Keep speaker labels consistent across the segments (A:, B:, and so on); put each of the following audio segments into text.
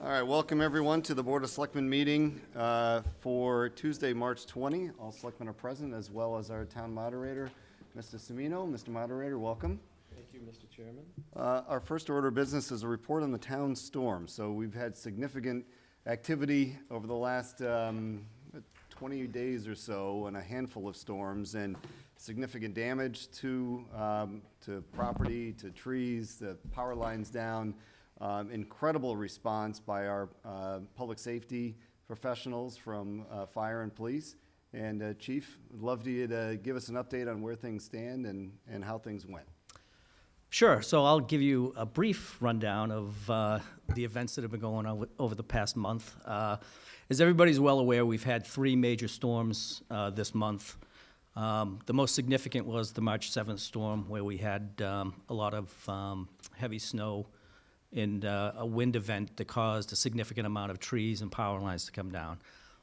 A: All right, welcome everyone to the Board of Selectmen meeting for Tuesday, March 20. All selectmen are present, as well as our town moderator, Mr. Semino. Mr. Moderator, welcome.
B: Thank you, Mr. Chairman.
A: Our first order of business is a report on the town storm. So we've had significant activity over the last 20 days or so and a handful of storms and significant damage to property, to trees, the power lines down. Incredible response by our public safety professionals from fire and police. And Chief, I'd love you to give us an update on where things stand and how things went.
C: Sure. So I'll give you a brief rundown of the events that have been going on over the past month. As everybody's well aware, we've had 3 major storms this month. The most significant was the March 7th storm, where we had a lot of heavy snow and a wind event that caused a significant amount of trees and power lines to come down.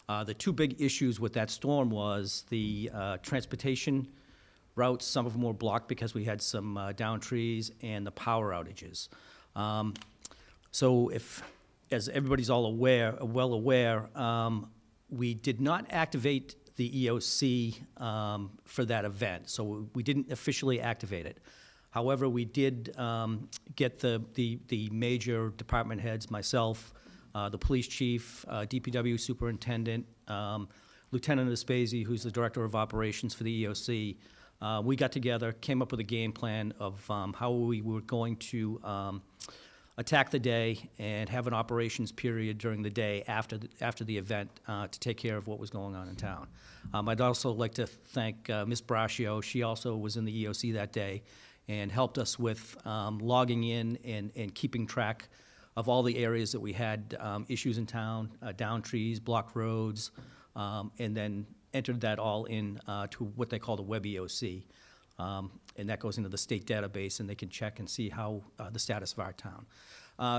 C: The 2 big issues with that storm was the transportation routes. Some of them were blocked because we had some downed trees, and the power outages. So as everybody's all well aware, we did not activate the EOC for that event, so we didn't officially activate it. However, we did get the major department heads, myself, the police chief, DPW superintendent, Lieutenant Aspesi, who's the director of operations for the EOC. We got together, came up with a game plan of how we were going to attack the day and have an operations period during the day after the event to take care of what was going on in town. I'd also like to thank Ms. Braccio. She also was in the EOC that day and helped us with logging in and keeping track of all the areas that we had issues in town, down trees, blocked roads, and then entered that all in to what they call the Web EOC. And that goes into the state database, and they can check and see how the status of our town.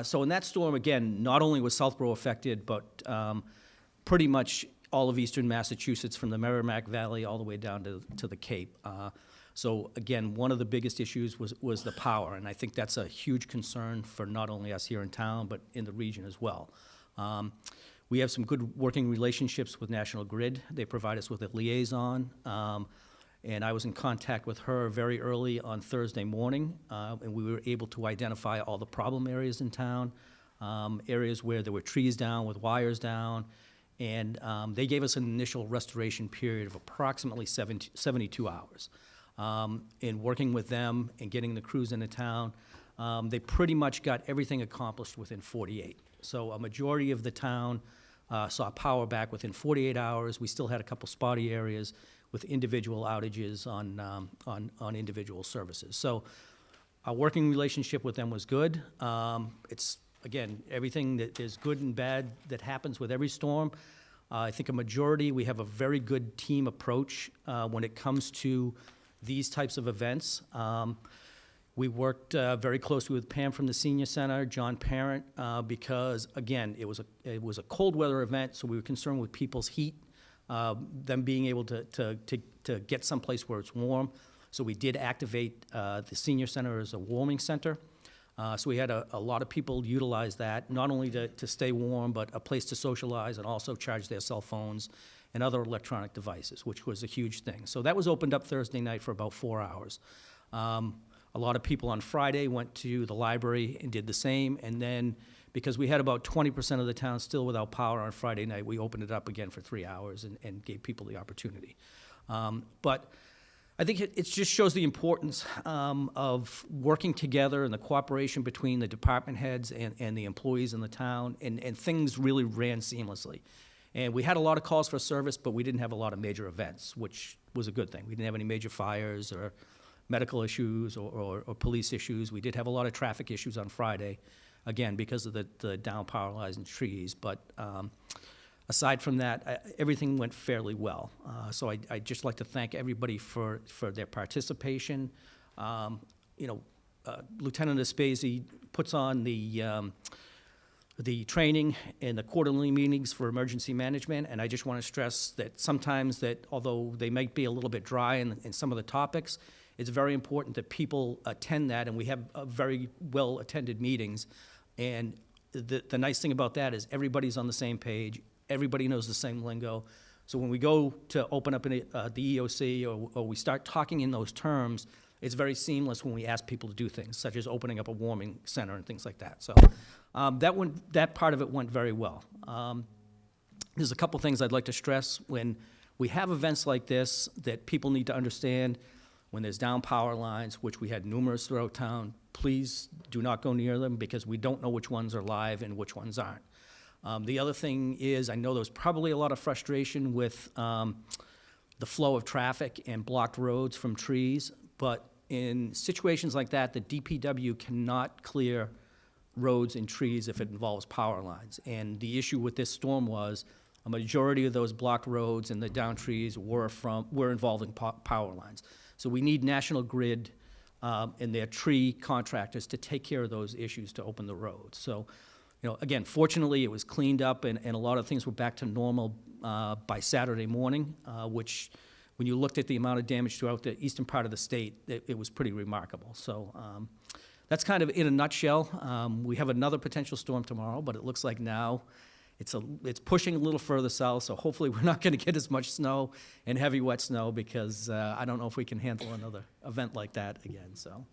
C: So in that storm, again, not only was Southborough affected, but pretty much all of eastern Massachusetts, from the Merrimack Valley all the way down to the Cape. So again, one of the biggest issues was the power, and I think that's a huge concern for not only us here in town, but in the region as well. We have some good working relationships with National Grid. They provide us with a liaison, and I was in contact with her very early on Thursday morning, and we were able to identify all the problem areas in town, areas where there were trees down with wires down, and they gave us an initial restoration period of approximately 72 hours. In working with them and getting the crews into town, they pretty much got everything accomplished within 48. So a majority of the town saw power back within 48 hours. We still had a couple spotty areas with individual outages on individual services. So our working relationship with them was good. It's, again, everything that is good and bad that happens with every storm. I think a majority, we have a very good team approach when it comes to these types of events. We worked very closely with Pam from the Senior Center, John Parent, because again, it was a cold weather event, so we were concerned with people's heat, them being able to get someplace where it's warm. So we did activate the Senior Center as a warming center. So we had a lot of people utilize that, not only to stay warm, but a place to socialize and also charge their cell phones and other electronic devices, which was a huge thing. So that was opened up Thursday night for about 4 hours. A lot of people on Friday went to the library and did the same, and then because we had about 20% of the town still without power on Friday night, we opened it up again for 3 hours and gave people the opportunity. But I think it just shows the importance of working together and the cooperation between the department heads and the employees in the town, and things really ran seamlessly. And we had a lot of calls for service, but we didn't have a lot of major events, which was a good thing. We didn't have any major fires or medical issues or police issues. We did have a lot of traffic issues on Friday, again, because of the down power lines and trees. But aside from that, everything went fairly well. So I'd just like to thank everybody for their participation. Lieutenant Aspesi puts on the training and the quarterly meetings for emergency management, and I just want to stress that sometimes that although they might be a little bit dry in some of the topics, it's very important that people attend that, and we have very well-attended meetings, and the nice thing about that is everybody's on the same page, everybody knows the same lingo. So when we go to open up the EOC or we start talking in those terms, it's very seamless when we ask people to do things, such as opening up a warming center and things like that. So that part of it went very well. There's a couple things I'd like to stress. When we have events like this that people need to understand, when there's down power lines, which we had numerous throughout town, please do not go near them because we don't know which ones are live and which ones aren't. The other thing is, I know there was probably a lot of frustration with the flow of traffic and blocked roads from trees, but in situations like that, the DPW cannot clear roads and trees if it involves power lines. And the issue with this storm was a majority of those blocked roads and the down trees were involving power lines. So we need National Grid and their tree contractors to take care of those issues to open the roads. So, again, fortunately, it was cleaned up and a lot of things were back to normal by Saturday morning, which, when you looked at the amount of damage throughout the eastern part of the state, it was pretty remarkable. So that's kind of in a nutshell. We have another potential storm tomorrow, but it looks like now it's pushing a little further south, so hopefully we're not going to get as much snow and heavy wet snow because I don't know if we can handle another event like that again. So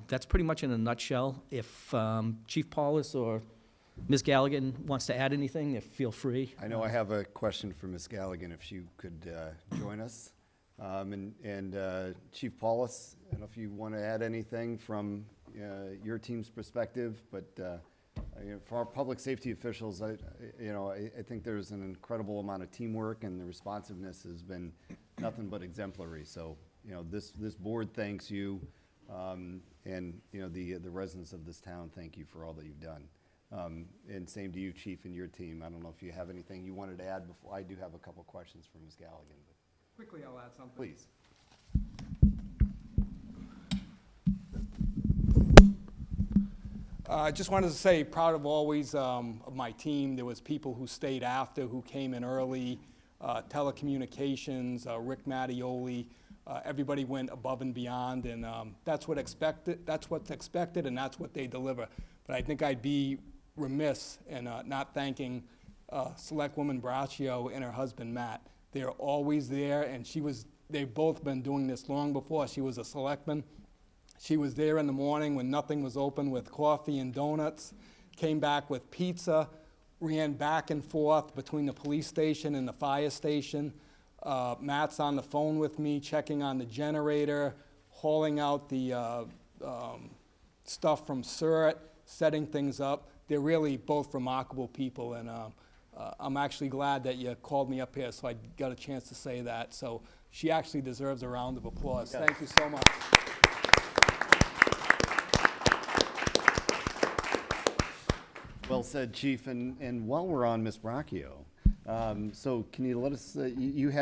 C: that's pretty much in a nutshell. If Chief Paulus or Ms. Galligan wants to add anything, feel free.
A: I know I have a question for Ms. Galligan, if she could join us. Chief Paulus, I don't know if you want to add anything from your team's perspective, but for our public safety officials, I think there's an incredible amount of teamwork, and the responsiveness has been nothing but exemplary. So, this board thanks you, and the residents of this town thank you for all that you've done. And same to you, Chief, and your team. I don't know if you have anything you wanted to add before. I do have a couple questions for Ms. Galligan. But
B: quickly, I'll add something.
A: please.
B: I just wanted to say, proud of always of my team. There was people who stayed after, who came in early, telecommunications, Rick Mattioli. Everybody went above and beyond, and that's what's expected, and that's what they deliver. But I think I'd be remiss in not thanking Selectwoman Braccio and her husband, Matt. They're always there, and they've both been doing this long before. She was a selectman. She was there in the morning when nothing was open with coffee and donuts, came back with pizza, ran back and forth between the police station and the fire station. Matt's on the phone with me, checking on the generator, hauling out the stuff from CERT, setting things up. They're really both remarkable people, and I'm actually glad that you called me up here so I got a chance to say that. So she actually deserves a round of applause. Yes. Thank you so much.
A: Well said, Chief. And while we're on Ms. Braccio, so can you let us, you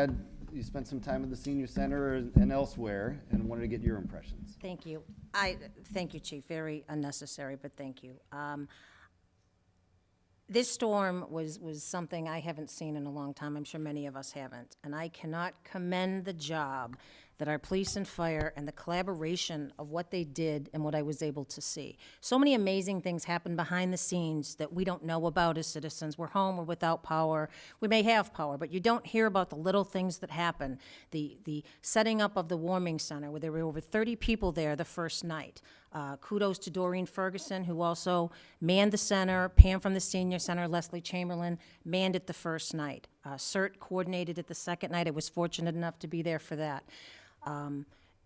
A: spent some time at the senior center and elsewhere, and wanted to get your impressions.
D: Thank you. Thank you, Chief. Very unnecessary, but thank you. This storm was something I haven't seen in a long time. I'm sure many of us haven't. And I cannot commend the job that our police and fire and the collaboration of what they did and what I was able to see. So many amazing things happen behind the scenes that we don't know about as citizens. We're home, we're without power. We may have power, but you don't hear about the little things that happen. The setting up of the warming center, where there were over 30 people there the first night. Kudos to Doreen Ferguson, who also manned the center. Pam from the senior center, Leslie Chamberlain, manned it the first night. CERT coordinated it the second night. I was fortunate enough to be there for that.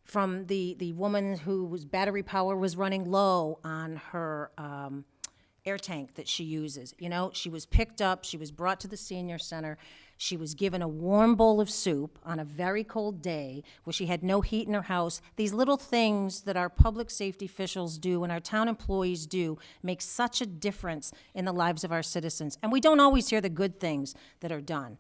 D: From the woman whose battery power was running low on her air tank that she uses. She was picked up, she was brought to the senior center, she was given a warm bowl of soup on a very cold day where she had no heat in her house. These little things that our public safety officials do and our town employees do make such a difference in the lives of our citizens. And we don't always hear the good things that are done.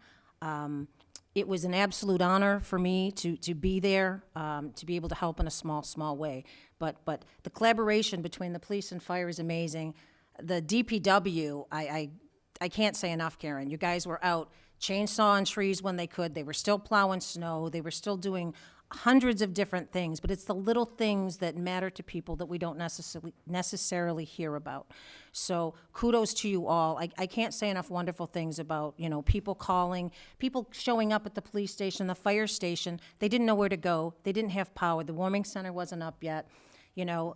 D: It was an absolute honor for me to be there, to be able to help in a small way. But the collaboration between the police and fire is amazing. The DPW, I can't say enough, Karen. You guys were out chainsawing trees when they could. They were still plowing snow. They were still doing hundreds of different things, but it's the little things that matter to people that we don't necessarily hear about. So kudos to you all. I can't say enough wonderful things about, you know, people calling, people showing up at the police station, the fire station. They didn't know where to go. They didn't have power. The warming center wasn't up yet. You know,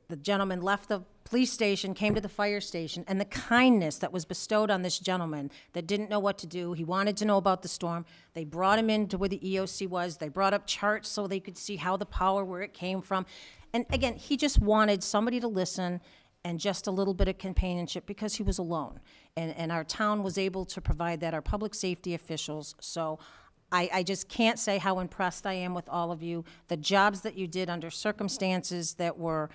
D: the gentleman left the police station, came to the fire station, and the kindness that was bestowed on this gentleman that didn't know what to do, he wanted to know about the storm. They brought him into where the EOC was. They brought up charts so they could see how the power, where it came from. And again, he just wanted somebody to listen and just a little bit of companionship because he was alone. And our town was able to provide that, our public safety officials. So I just can't say how impressed I am with all of you. The jobs that you did under circumstances that were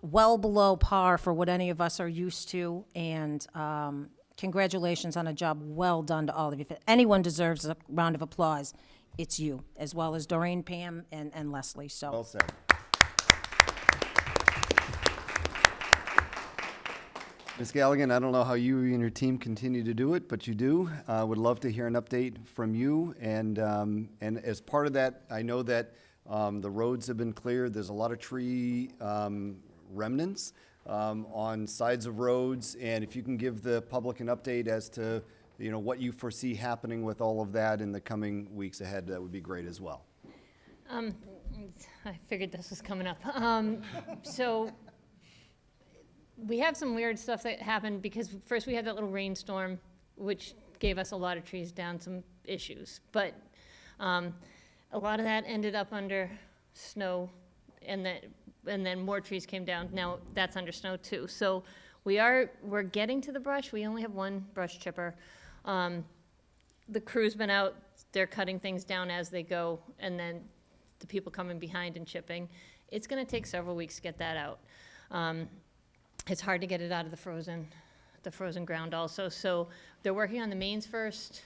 D: well below par for what any of us are used to, and congratulations on a job well done to all of you. If anyone deserves a round of applause, it's you, as well as Doreen, Pam, and Leslie. So.
A: Well said. Ms. Galligan, I don't know how you and your team continue to do it, but you do. Would love to hear an update from you. And as part of that, I know that the roads have been cleared. There's a lot of tree remnants on sides of roads. And if you can give the public an update as to, you know, what you foresee happening with all of that in the coming weeks ahead, that would be great as well.
E: I figured this was coming up. So we have some weird stuff that happened because first we had that little rainstorm, which gave us a lot of trees down, some issues. But a lot of that ended up under snow, and then more trees came down. Now that's under snow too. So we're getting to the brush. We only have one brush chipper. The crew's been out. They're cutting things down as they go, and then the people coming behind and chipping. It's going to take several weeks to get that out. It's hard to get it out of the frozen ground also. So they're working on the mains first,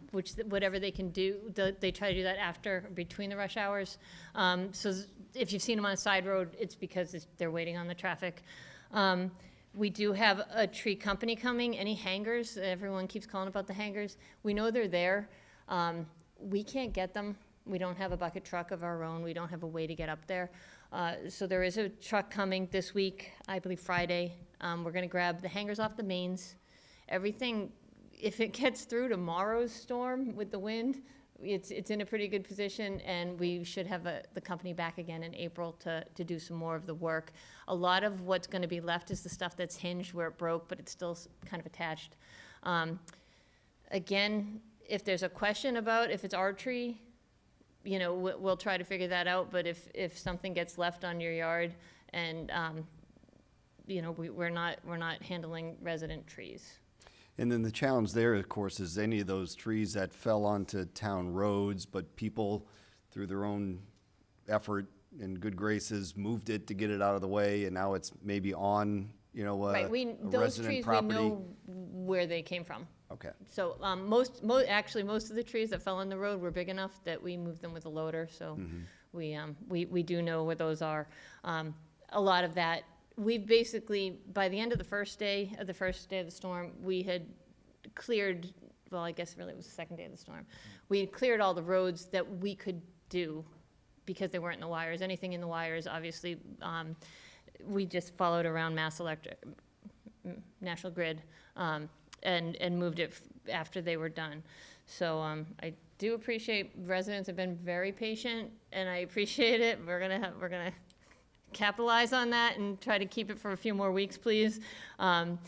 E: which whatever they can do, they try to do that after, between the rush hours. So if you've seen them on a side road, it's because they're waiting on the traffic. We do have a tree company coming. Any hangers, everyone keeps calling about the hangers. We know they're there. We can't get them. We don't have a bucket truck of our own. We don't have a way to get up there. So there is a truck coming this week, I believe Friday. We're going to grab the hangers off the mains. Everything, if it gets through tomorrow's storm with the wind, it's in a pretty good position, and we should have the company back again in April to do some more of the work. A lot of what's going to be left is the stuff that's hinged where it broke, but it's still kind of attached. Again, if there's a question about if it's our tree, you know, we'll try to figure that out. But if something gets left on your yard, and you know, we're not handling resident trees.
A: And then the challenge there, of course, is any of those trees that fell onto town roads, but people, through their own effort and good graces, moved it to get it out of the way, and now it's maybe on, you know, a
E: Those
A: resident
E: trees,
A: property.
E: we know where they came from.
A: Okay.
E: So most of the trees that fell on the road were big enough that we moved them with a loader. So we do know where those are. A lot of that, we basically, by the end of the first day of the storm, we had cleared, well, I guess really it was the second day of the storm. We had cleared all the roads that we could do because they weren't in the wires. Anything in the wires, obviously, we just followed around National Grid, and moved it after they were done. So I do appreciate, residents have been very patient, and I appreciate it. We're gonna capitalize on that and try to keep it for a few more weeks, please. And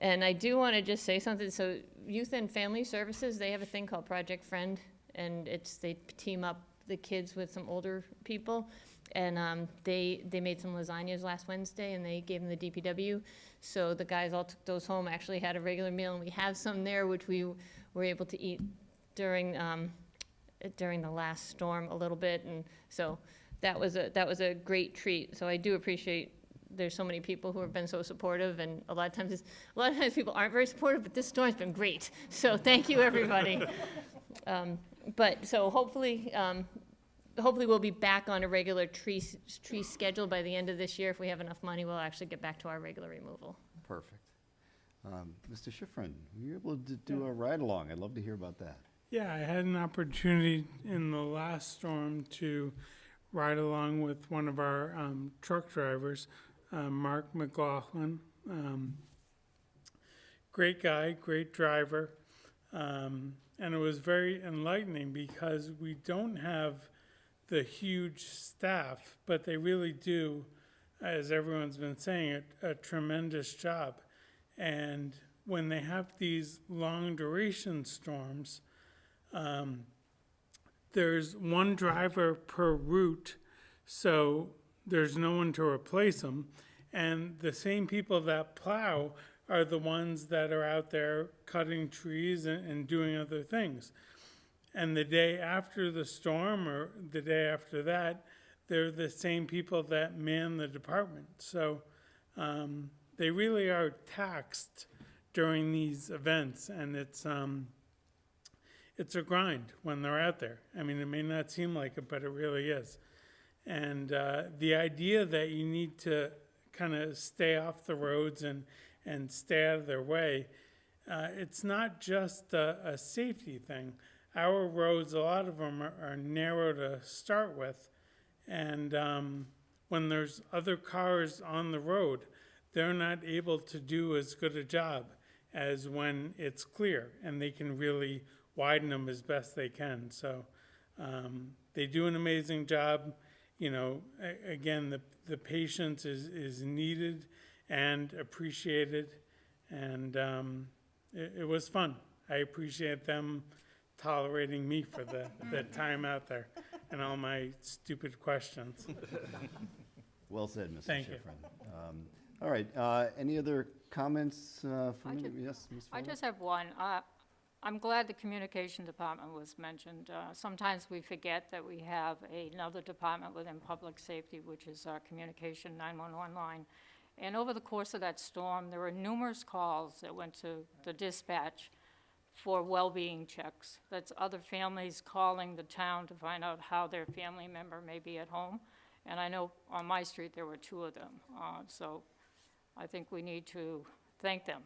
E: I do want to just say something. So Youth and Family Services, they have a thing called Project Friend, and they team up the kids with some older people. And they made some lasagnas last Wednesday, and they gave them the DPW. So the guys all took those home, actually had a regular meal, and we have some there, which we were able to eat during the last storm a little bit. And so that was a great treat. So I do appreciate there's so many people who have been so supportive, and a lot of times people aren't very supportive, but this storm's been great. So thank you, everybody. But so hopefully we'll be back on a regular tree schedule by the end of this year. If we have enough money, we'll actually get back to our regular removal.
A: Perfect. Mr. Schifrin, were you able to do a ride-along? I'd love to hear about that.
F: Yeah, I had an opportunity in the last storm to ride along with one of our truck drivers, Mark McLaughlin. Great guy, great driver. And it was very enlightening because we don't have the huge staff, but they really do, as everyone's been saying, a tremendous job. And when they have these long duration storms, there's one driver per route, so there's no one to replace them. And the same people that plow are the ones that are out there cutting trees and doing other things. And the day after the storm or the day after that, they're the same people that man the department. So they really are taxed during these events, and it's a grind when they're out there. I mean, it may not seem like it, but it really is. And the idea that you need to kind of stay off the roads and stay out of their way, it's not just a safety thing. Our roads, a lot of them are narrow to start with, and when there's other cars on the road, they're not able to do as good a job as when it's clear, and they can really widen them as best they can. So they do an amazing job. You know, again, the patience is needed and appreciated, and it was fun. I appreciate them tolerating me for the time out there and all my stupid questions.
A: Well said, Mr.
F: Thank you.
A: Schifrin. All right, any other comments from you? Yes, Ms.
G: I
A: Fuller?
G: just have one. I'm glad the communication department was mentioned. Sometimes we forget that we have another department within public safety, which is our communication 911 line. And over the course of that storm, there were numerous calls that went to the dispatch for well-being checks. That's other families calling the town to find out how their family member may be at home. And I know on my street there were 2 of them. So I think we need to thank them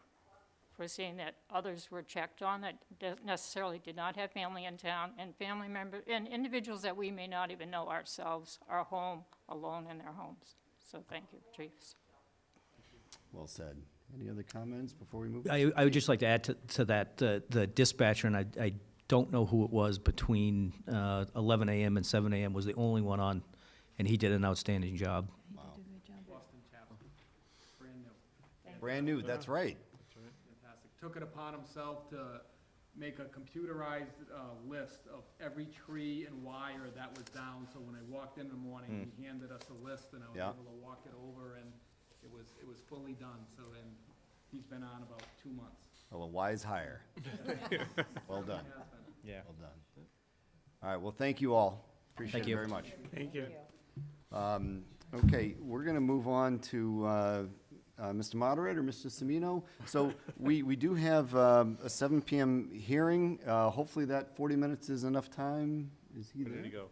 G: for seeing that others were checked on that necessarily did not have family in town, and family members and individuals that we may not even know ourselves are home alone in their homes. So thank you, chiefs.
A: Well said. Any other comments before we move?
C: I would just like to add to that, the dispatcher, and I don't know who it was, between 11 a.m. and 7 a.m. was the only one on, and he did an outstanding job.
A: Brand new, that's right.
B: Fantastic. Took it upon himself to make a computerized list of every tree and wire that was down. So when I walked in the morning, he handed us a list, and I was
A: Yeah.
B: able to walk it over, and it was fully done. So, and he's been on about 2 months.
A: Well, a wise hire. Well done.
C: Yeah.
A: Well done. All right, well, thank you all. Appreciate
C: Thank
A: it
C: you.
A: very much.
F: Thank you.
A: Okay, we're going to move on to Mr. Moderator, Mr. Semino. So we do have a 7 PM hearing. Hopefully that 40 minutes is enough time. Is he there? Where did he go?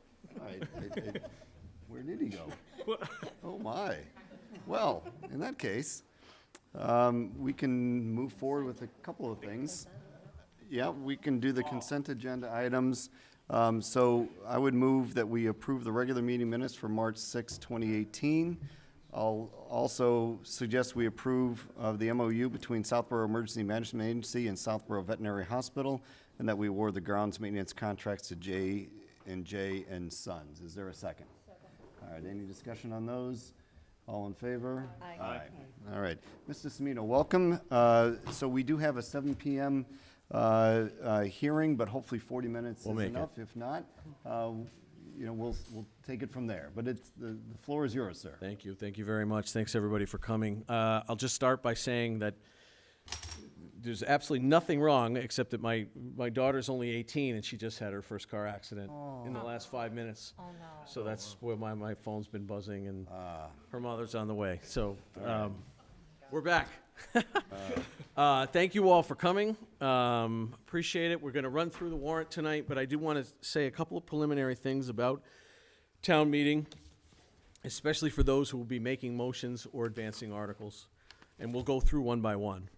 A: Where did he go? Oh, my. Well, in that case, we can move forward with a couple of things. Yeah, we can do the consent agenda items. So I would move that we approve the regular meeting minutes for March 6, 2018. I'll also suggest we approve of the MOU between Southborough Emergency Management Agency and Southborough Veterinary Hospital, and that we award the grounds maintenance contracts to J&J and Sons. Is there a second? Second. All right, any discussion on those? All in favor? Aye. All right. Mr. Semino, welcome. So we do have a 7 PM hearing, but hopefully 40 minutes is enough. If not, we'll take it from there. But the floor is yours, sir.
H: Thank you. Thank you very much. Thanks, everybody, for coming. I'll just start by saying that there's absolutely nothing wrong, except that my daughter's only 18, and she just had her first car accident in the last 5 minutes. Oh, no. So that's where my phone's been buzzing, and her mother's on the way. So we're back. Thank you all for coming. Appreciate it. We're going to run through the warrant tonight, but I do want to say a couple of preliminary things about town meeting, especially for those who will be making motions or advancing articles. And we'll go through one by one.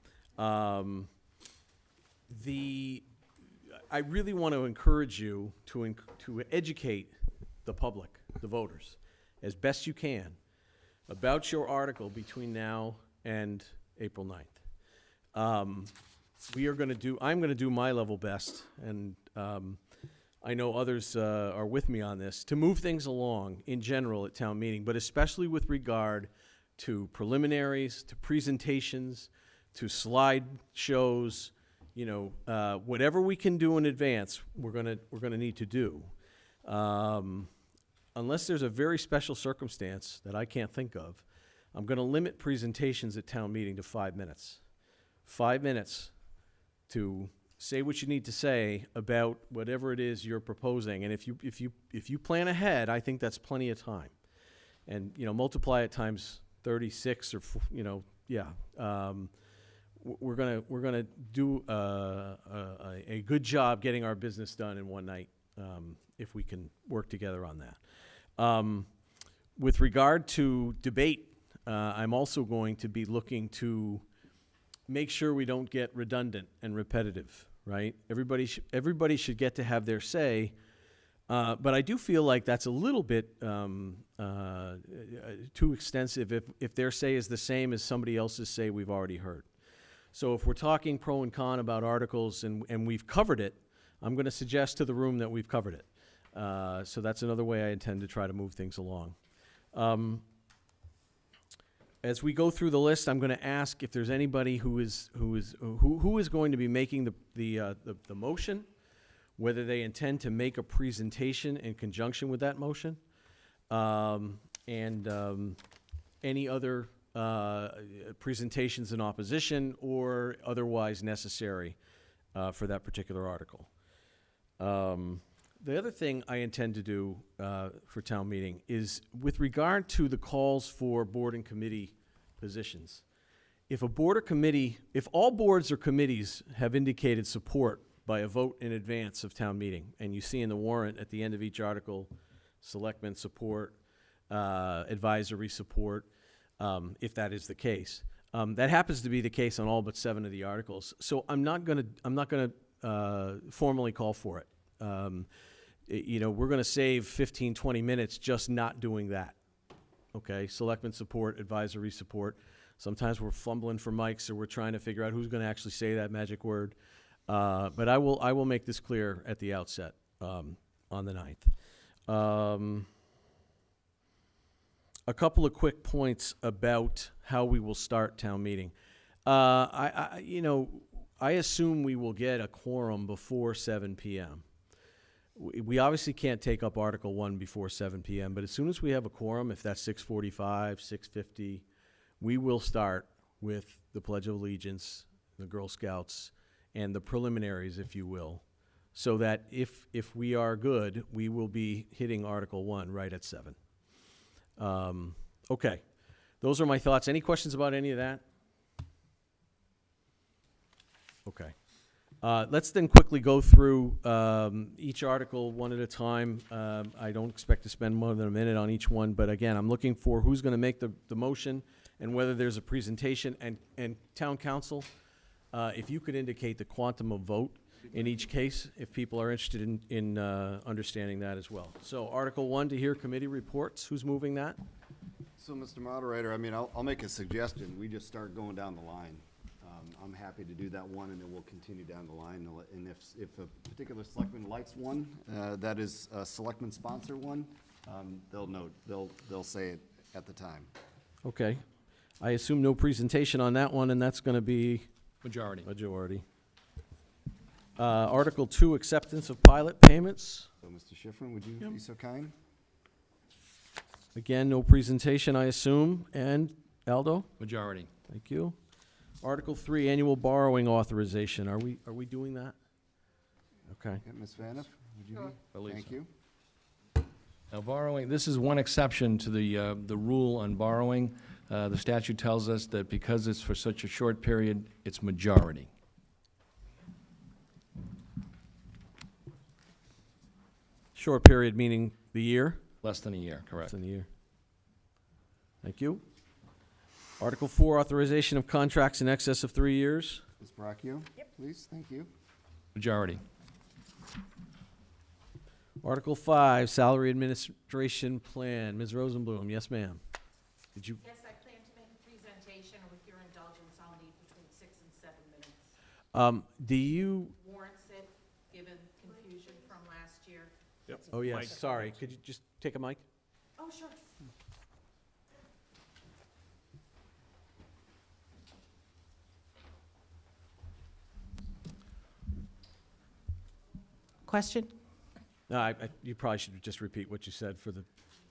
H: I really want to encourage you to educate the public, the voters, as best you can about your article between now and April 9th. I'm going to do my level best, and I know others are with me on this, to move things along in general at town meeting, but especially with regard to preliminaries, to presentations, to slide shows, you know, whatever we can do in advance, we're gonna need to do. Unless there's a very special circumstance that I can't think of, I'm gonna limit presentations at town meeting to 5 minutes. 5 minutes to say what you need to say about whatever it is you're proposing. And if you plan ahead, I think that's plenty of time. And, you know, multiply it times 36 or, you know, yeah. We're gonna do a good job getting our business done in one night, if we can work together on that. With regard to debate, I'm also going to be looking to make sure we don't get redundant and repetitive, right? Everybody should get to have their say, but I do feel like that's a little bit too extensive if their say is the same as somebody else's say we've already heard. So if we're talking pro and con about articles and we've covered it, I'm going to suggest to the room that we've covered it. So that's another way I intend to try to move things along. As we go through the list, I'm going to ask if there's anybody who is going to be making the motion, whether they intend to make a presentation in conjunction with that motion, and any other presentations in opposition or otherwise necessary for that particular article. The other thing I intend to do for town meeting is with regard to the calls for board and committee positions. If all boards or committees have indicated support by a vote in advance of town meeting, and you see in the warrant at the end of each article, selectmen support, advisory support, if that is the case. That happens to be the case on all but 7 of the articles. So I'm not gonna formally call for it. You know, we're gonna save 15, 20 minutes just not doing that. Okay, selectmen support, advisory support. Sometimes we're fumbling for mics, or we're trying to figure out who's gonna actually say that magic word. But I will make this clear at the outset, on the 9th. A couple of quick points about how we will start town meeting. I assume we will get a quorum before 7 p.m. We obviously can't take up Article 1 before 7 p.m., but as soon as we have a quorum, if that's 6:45, 6:50, we will start with the Pledge of Allegiance, the Girl Scouts, and the preliminaries, if you will, so that if we are good, we will be hitting Article 1 right at 7. Okay, those are my thoughts. Any questions about any of that? Okay. Let's then quickly go through each article one at a time. I don't expect to spend more than a minute on each one, but again, I'm looking for who's going to make the motion and whether there's a presentation. And town council, if you could indicate the quantum of vote in each case, if people are interested in understanding that as well. So Article 1, to hear committee reports. Who's moving that?
A: So, Mr. Moderator, I mean, I'll make a suggestion. We just start going down the line. I'm happy to do that one, and then we'll continue down the line. And if a particular selectman likes one, that is a selectman sponsor one, they'll say it at the time.
H: Okay. I assume no presentation on that one, and that's going to be
B: Majority.
H: majority. Article 2, acceptance of pilot payments.
A: So, Mr. Schifrin, would you be so kind?
H: Again, no presentation, I assume. And Aldo?
B: Majority.
H: Thank you. Article 3, annual borrowing authorization. Are we doing that? Okay.
A: Yeah, Ms. Vaniff, would you be?
I: Believe
A: Thank
I: so.
A: you.
I: Now, borrowing, this is one exception to the rule on borrowing. The statute tells us that because it's for such a short period, it's majority.
H: Short period meaning the year?
I: Less than a year,
H: Less
I: correct.
H: than a year. Thank you. Article 4, authorization of contracts in excess of 3 years.
A: Ms. Bracchio? Yep. Please, thank you.
I: Majority.
H: Article 5, Salary Administration Plan. Ms. Rosenblum, yes, ma'am. Did you,
J: Yes, I plan to make a presentation. With your indulgence, I'll need between 6 and 7 minutes.
H: do you,
J: Warrants it, given confusion from last year.
H: oh, yes, sorry, could you just take a mic?
J: Oh, sure. Question?
H: No, you probably should just repeat what you said for the,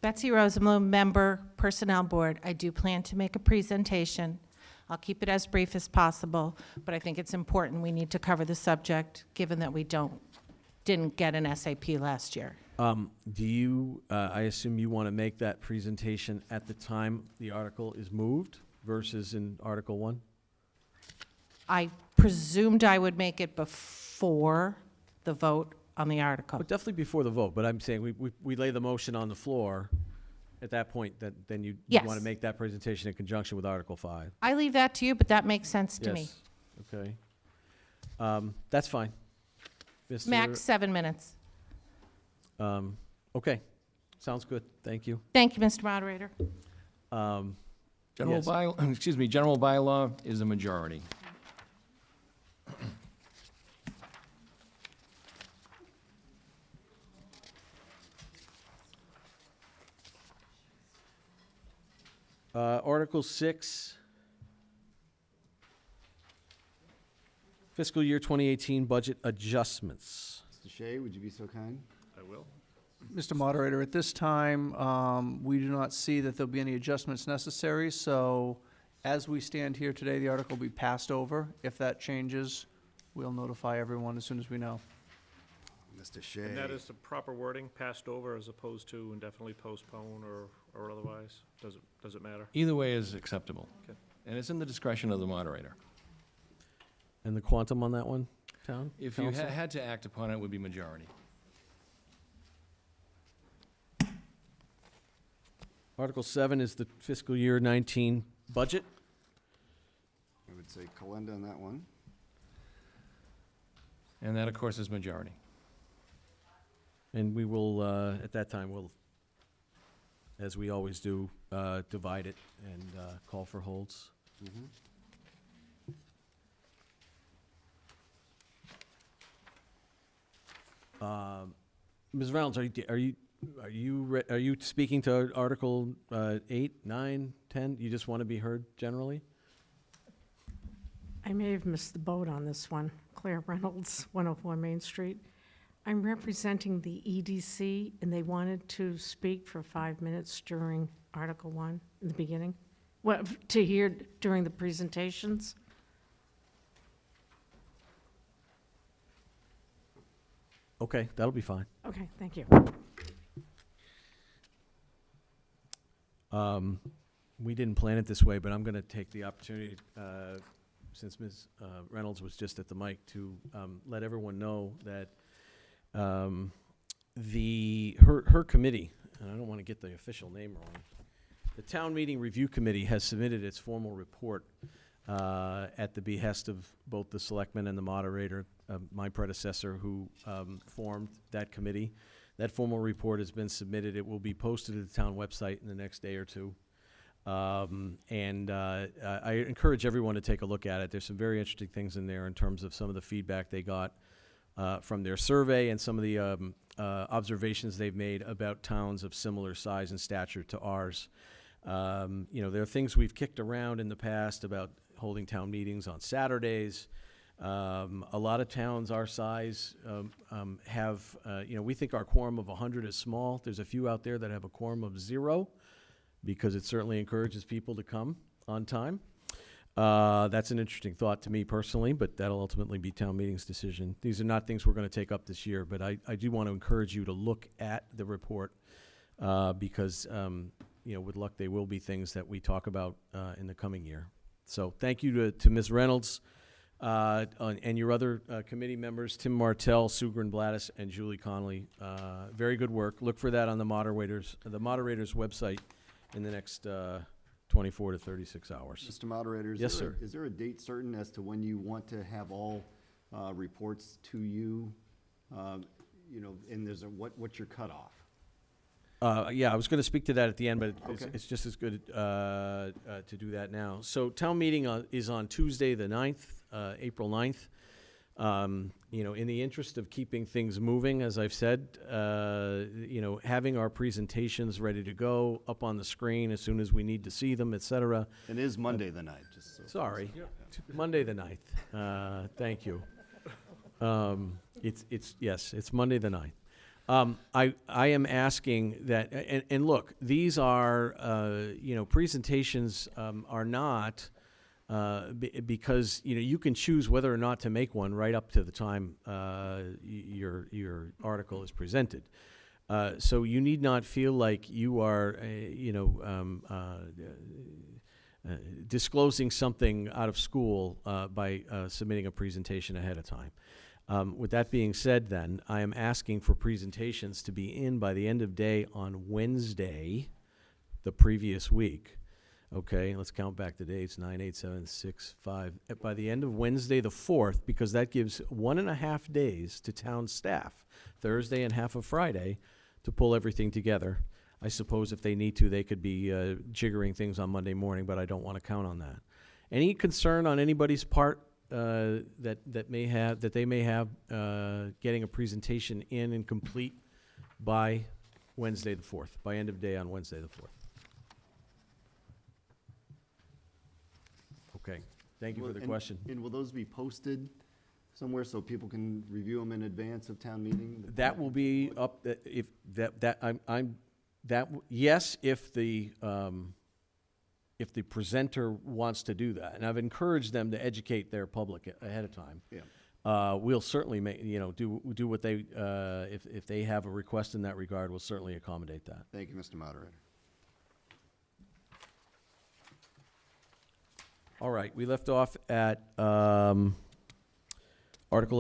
J: Betsy Rosenblum, member, Personnel Board. I do plan to make a presentation. I'll keep it as brief as possible, but I think it's important we need to cover the subject, given that we didn't get an SAP last year.
H: do you, I assume you want to make that presentation at the time the article is moved versus in Article 1?
J: I presumed I would make it before the vote on the article.
H: But definitely before the vote, but I'm saying we lay the motion on the floor. At that point, then you
J: Yes.
H: want to make that presentation in conjunction with Article 5.
J: I leave that to you, but that makes sense to me.
H: Yes, okay. That's fine. Mr.
J: Max 7 minutes.
H: Okay, sounds good, thank you.
J: Thank you, Mr. Moderator.
I: General
H: Yes.
I: general bylaw is a majority.
H: Article 6, fiscal year 2018 budget adjustments.
A: Mr. Shea, would you be so kind?
K: Mr. Moderator, at this time, we do not see that there'll be any adjustments necessary, so as we stand here today, the article will be passed over. If that changes, we'll notify everyone as soon as we know.
A: Mr. Shea.
L: And that is the proper wording, passed over as opposed to indefinitely postpone or otherwise? Does it matter?
I: Either way is acceptable.
L: Okay.
I: And it's in the discretion of the moderator.
H: And the quantum on that one, Town?
I: If you
H: Council?
I: had to act upon it, it would be majority.
H: Article 7 is the fiscal year 19 budget.
A: I would say Calenda on that one.
I: And that, of course, is majority.
H: And we will, at that time, we'll, as we always do, divide it and call for holds. Ms. Reynolds, are you speaking to Article 8, 9, 10? You just want to be heard generally?
M: I may have missed the boat on this one. Claire Reynolds, 104 Main Street. I'm representing the EDC, and they wanted to speak for 5 minutes during Article 1 in the beginning. Well, to hear during the presentations.
H: Okay, that'll be fine.
M: Okay, thank you.
H: We didn't plan it this way, but I'm going to take the opportunity, since Ms. Reynolds was just at the mic, to let everyone know that her committee, and I don't want to get the official name wrong, the Town Meeting Review Committee has submitted its formal report at the behest of both the selectmen and the moderator, my predecessor, who formed that committee. That formal report has been submitted. It will be posted to the town website in the next day or two. I encourage everyone to take a look at it. There's some very interesting things in there in terms of some of the feedback they got from their survey and some of the observations they've made about towns of similar size and stature to ours. There are things we've kicked around in the past about holding town meetings on Saturdays. A lot of towns our size have, we think our quorum of 100 is small. There's a few out there that have a quorum of 0 because it certainly encourages people to come on time. That's an interesting thought to me personally, but that'll ultimately be town meeting's decision. These are not things we're going to take up this year, but I do want to encourage you to look at the report because, with luck, they will be things that we talk about in the coming year. So thank you to Ms. Reynolds and your other committee members, Tim Martell, Sue Granblattis, and Julie Connolly. Very good work. Look for that on the moderator's website in the next 24 to 36 hours.
A: Mr. Moderator,
H: Yes, sir.
A: Is there a date certain as to when you want to have all reports to you You know, and there's what's your cutoff?
H: Yeah, I was going to speak to that at the end, but
A: Okay.
H: it's just as good to do that now. So town meeting is on Tuesday, the 9th, April 9th. You know, in the interest of keeping things moving, as I've said, you know, having our presentations ready to go up on the screen as soon as we need to see them, et cetera.
A: It is Monday the night, just so.
H: Sorry, Monday the 9th. Thank you. It's Monday the 9th. I am asking that, and look, these are, you know, presentations are not, because, you know, you can choose whether or not to make one right up to the time your article is presented. So you need not feel like you are, you know, disclosing something out of school by submitting a presentation ahead of time. With that being said, then, I am asking for presentations to be in by the end of day on Wednesday, the previous week. Okay, let's count back the dates, 9, 8, 7, 6, 5. By the end of Wednesday, the 4th, because that gives 1.5 days to town staff, Thursday and half of Friday, to pull everything together. I suppose if they need to, they could be jiggering things on Monday morning, but I don't want to count on that. Any concern on anybody's part that they may have getting a presentation in and complete by Wednesday the 4th, by end of day on Wednesday the 4th? Okay, thank you for the question.
A: And will those be posted somewhere so people can review them in advance of town meeting?
H: That will be up, if yes, if the presenter wants to do that. And I've encouraged them to educate their public ahead of time.
A: Yeah.
H: We'll certainly do what they, if they have a request in that regard, we'll certainly accommodate that.
A: Thank you, Mr. Moderator.
H: All right, we left off at Article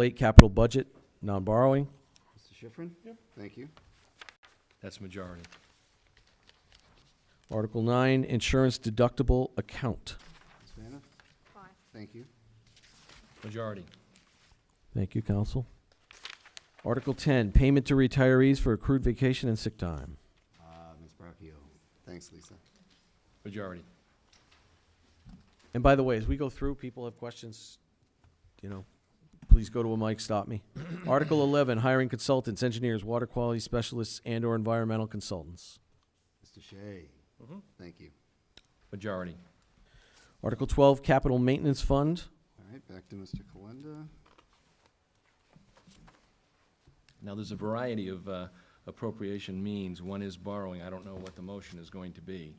H: 8, Capital Budget, Non-Borrowing.
A: Mr. Schifrin? Yep. Thank you.
I: That's majority.
H: Article 9, Insurance Deductible Account.
A: Ms. Vanna?
G: Fine.
A: Thank you.
I: Majority.
H: Thank you, Counsel. Article 10, Payment to Retirees for Accrued Vacation and Sick Time.
A: Ms. Bracchio? Thanks, Lisa.
I: Majority.
H: And by the way, as we go through, people have questions, you know, please go to a mic, stop me. Article 11, Hiring Consultants, Engineers, Water Quality Specialists, and/or Environmental Consultants.
A: Mr. Shea? Thank you.
I: Majority.
H: Article 12, Capital Maintenance Fund.
A: All right, back to Mr. Kalenda.
I: Now, there's a variety of appropriation means. One is borrowing. I don't know what the motion is going to be.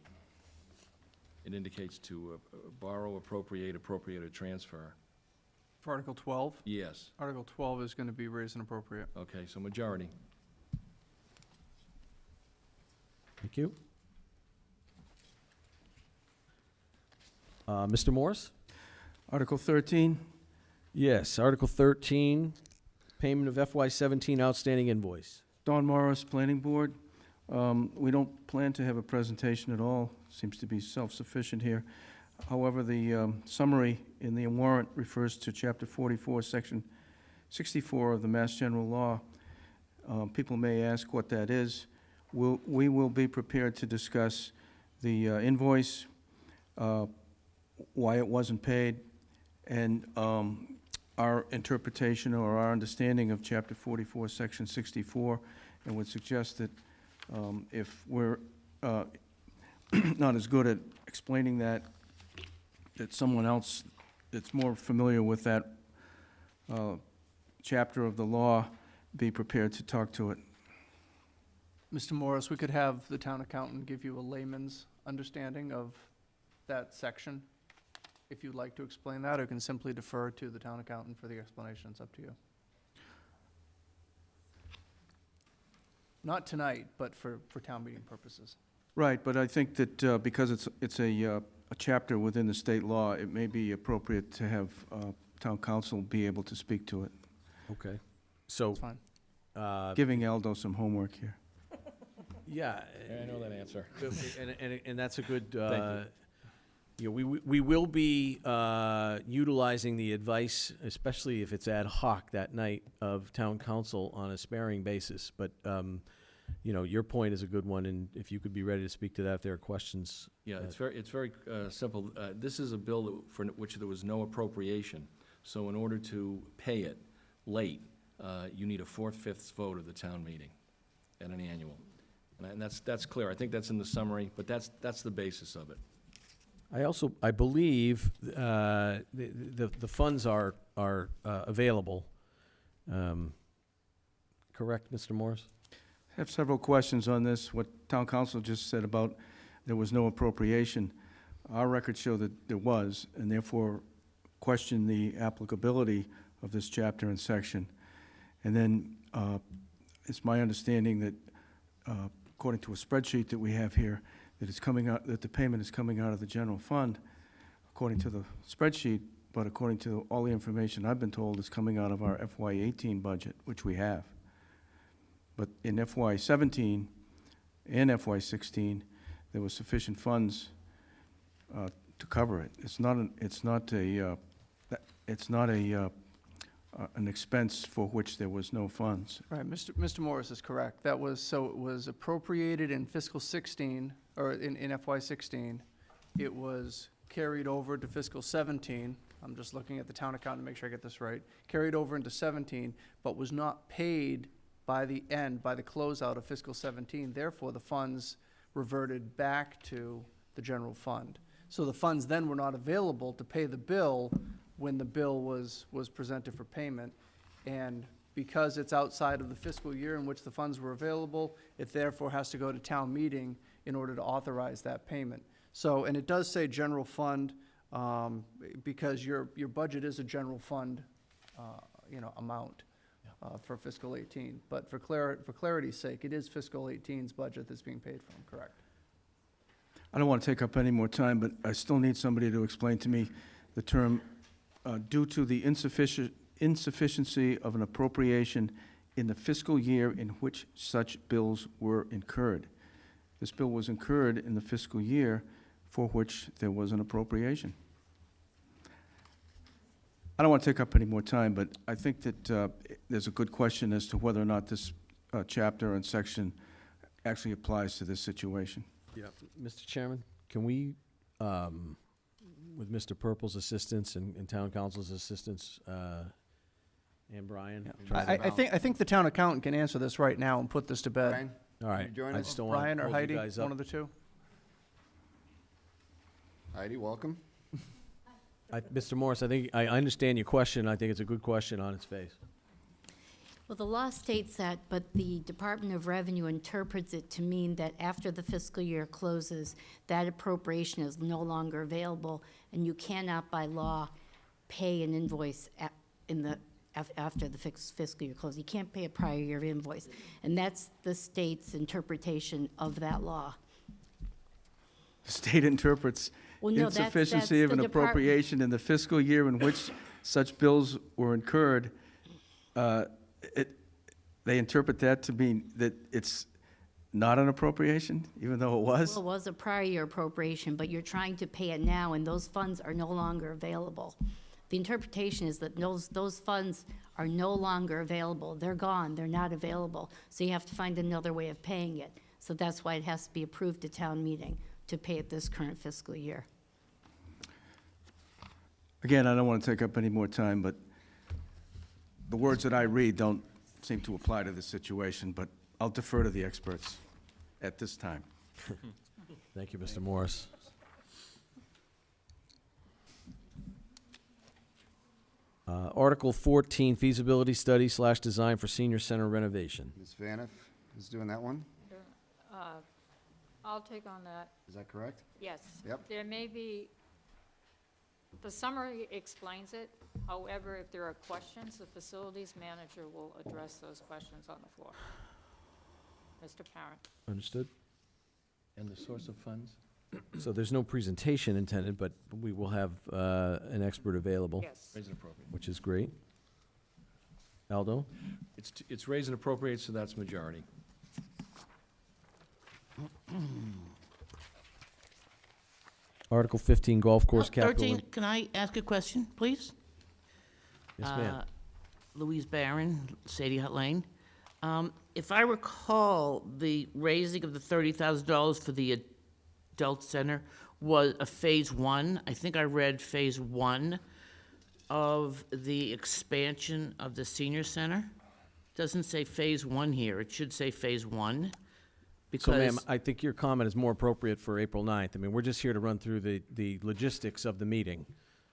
I: It indicates to borrow, appropriate, or transfer.
K: For Article 12?
I: Yes.
K: Article 12 is going to be raise and appropriate.
I: Okay, so majority.
H: Thank you. Mr. Morris?
K: Article 13?
H: Yes, Article 13, Payment of FY17 Outstanding Invoice.
N: Don Morris, Planning Board. We don't plan to have a presentation at all. Seems to be self-sufficient here. However, the summary in the warrant refers to Chapter 44, Section 64 of the Mass General Law. People may ask what that is. We will be prepared to discuss the invoice, why it wasn't paid, and our interpretation or our understanding of Chapter 44, Section 64, and would suggest that if we're not as good at explaining that someone else that's more familiar with that chapter of the law be prepared to talk to it.
K: Mr. Morris, we could have the town accountant give you a layman's understanding of that section. If you'd like to explain that, or can simply defer to the town accountant for the explanation. It's up to you. Not tonight, but for town meeting purposes.
N: Right, but I think that because it's a chapter within the state law, it may be appropriate to have town council be able to speak to it.
H: Okay. So,
K: That's fine.
N: Giving Aldo some homework here.
H: yeah.
I: I know that answer.
H: And that's a good,
I: Thank
H: Yeah, we will be utilizing the advice, especially if it's ad hoc that night, of town council on a sparing basis. But, you know, your point is a good one, and if you could be ready to speak to that, if there are questions.
I: Yeah, it's very simple. This is a bill for which there was no appropriation. So in order to pay it late, you need a 4/5 vote of the town meeting at an annual. And that's clear. I think that's in the summary, but that's the basis of it.
H: I believe the funds are available. Correct, Mr. Morris?
N: I have several questions on this. What town council just said about there was no appropriation. Our records show that there was, and therefore question the applicability of this chapter and section. And then it's my understanding that according to a spreadsheet that we have here, that it's coming out, that the payment is coming out of the general fund, according to the spreadsheet, but according to all the information I've been told, it's coming out of our FY18 budget, which we have. But in FY17 and FY16, there was sufficient funds to cover it. It's not an expense for which there was no funds.
K: Right, Mr. Morris is correct. That was, so it was appropriated in fiscal 16, or in FY 16. It was carried over to fiscal 17. I'm just looking at the town account to make sure I get this right. Carried over into 17, but was not paid by the closeout of fiscal 17. Therefore, the funds reverted back to the general fund. So the funds then were not available to pay the bill when the bill was presented for payment. And because it's outside of the fiscal year in which the funds were available, it therefore has to go to town meeting in order to authorize that payment. So, and it does say general fund, because your budget is a general fund, amount for fiscal 18. But for clarity's sake, it is fiscal 18's budget that's being paid from, correct?
N: I don't want to take up any more time, but I still need somebody to explain to me the term due to the insufficiency of an appropriation in the fiscal year in which such bills were incurred. This bill was incurred in the fiscal year for which there was an appropriation. I don't want to take up any more time, but I think that there's a good question as to whether or not this chapter and section actually applies to this situation.
H: Yeah. Mr. Chairman, can we, with Mr. Purple's assistance and town council's assistance, and Brian?
K: I think the town accountant can answer this right now and put this to bed.
A: Brian,
H: All right.
A: you join
H: I
A: us?
H: just don't want to
K: Brian or
H: hold you
K: Heidi,
H: guys up.
K: one of the two.
A: Heidi, welcome.
H: Mr. Morris, I think, I understand your question. I think it's a good question on its face.
O: Well, the law states that, but the Department of Revenue interprets it to mean that after the fiscal year closes, that appropriation is no longer available, and you cannot by law pay an invoice after the fiscal year closes. You can't pay a prior year invoice, and that's the state's interpretation of that law.
N: The state interprets
O: Well, no,
N: insufficiency of
O: that's
N: an
O: the
N: appropriation in the fiscal year in which such bills were incurred. They interpret that to mean that it's not an appropriation, even though it was?
O: Well, it was a prior year appropriation, but you're trying to pay it now, and those funds are no longer available. The interpretation is that those funds are no longer available. They're gone. They're not available. So you have to find another way of paying it. So that's why it has to be approved at town meeting to pay it this current fiscal year.
N: Again, I don't want to take up any more time, but the words that I read don't seem to apply to this situation, but I'll defer to the experts at this time.
H: Thank you, Mr. Morris. Article 14, feasibility study / design for senior center renovation.
A: Ms. Vaniff is doing that one.
G: I'll take on that.
A: Is that correct?
G: Yes.
A: Yep.
G: There may be, the summary explains it. However, if there are questions, the facilities manager will address those questions on the floor. Mr. Parent.
H: Understood?
I: And the source of funds?
H: So there's no presentation intended, but we will have an expert available.
G: Yes.
I: Raise and appropriate.
H: Which is great. Aldo?
I: It's raise and appropriate, so that's majority.
H: Article 15, golf course capital.
P: 13, can I ask a question, please?
H: Yes, ma'am.
P: Louise Barron, Sadie Hut Lane. If I recall, the raising of the $30,000 for the adult center was a phase one. I think I read phase one of the expansion of the senior center. Doesn't say phase one here. It should say phase one.
H: So, ma'am,
P: Because,
H: I think your comment is more appropriate for April 9th. I mean, we're just here to run through the logistics of the meeting.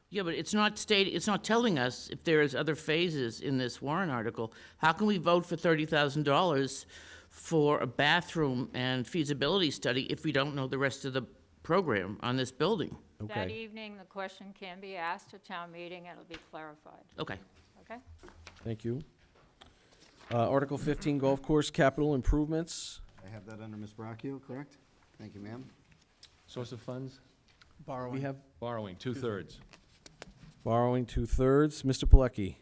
P: yeah, but it's not it's not telling us if there's other phases in this warrant article. How can we vote for $30,000 for a bathroom and feasibility study if we don't know the rest of the program on this building?
G: That
H: Okay.
G: evening, the question can be asked at town meeting, and it'll be clarified,
P: Okay.
G: okay?
H: Thank you. Article 15, golf course capital improvements.
A: I have that under Ms. Bracchio, correct? Thank you, ma'am.
I: Source of funds?
H: We have
I: Borrowing, 2/3.
H: borrowing 2/3. Mr. Pilecki.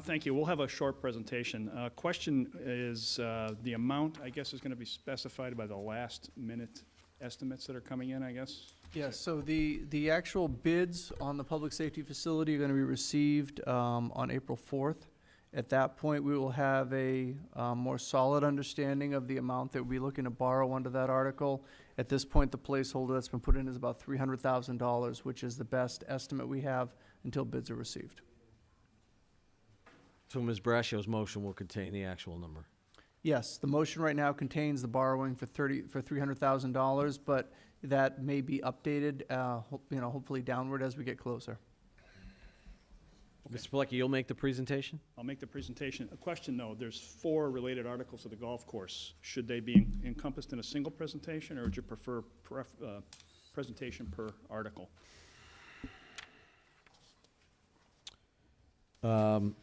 Q: Thank you. We'll have a short presentation. Question is, the amount, I guess, is going to be specified by the last minute estimates that are coming in, I guess?
K: Yes, so the actual bids on the public safety facility are gonna be received, on April 4th. At that point, we will have a, more solid understanding of the amount that we're looking to borrow under that article. At this point, the placeholder that's been put in is about $300,000, which is the best estimate we have until bids are received.
H: So Ms. Braccio's motion will contain the actual number.
K: Yes, the motion right now contains the borrowing for $300,000, but that may be updated, hopefully downward as we get closer.
H: Mr. Pilecki, you'll make the presentation?
Q: I'll make the presentation. A question, though, there's 4 related articles of the golf course. Should they be encompassed in a single presentation, or would you prefer presentation per article?
K: So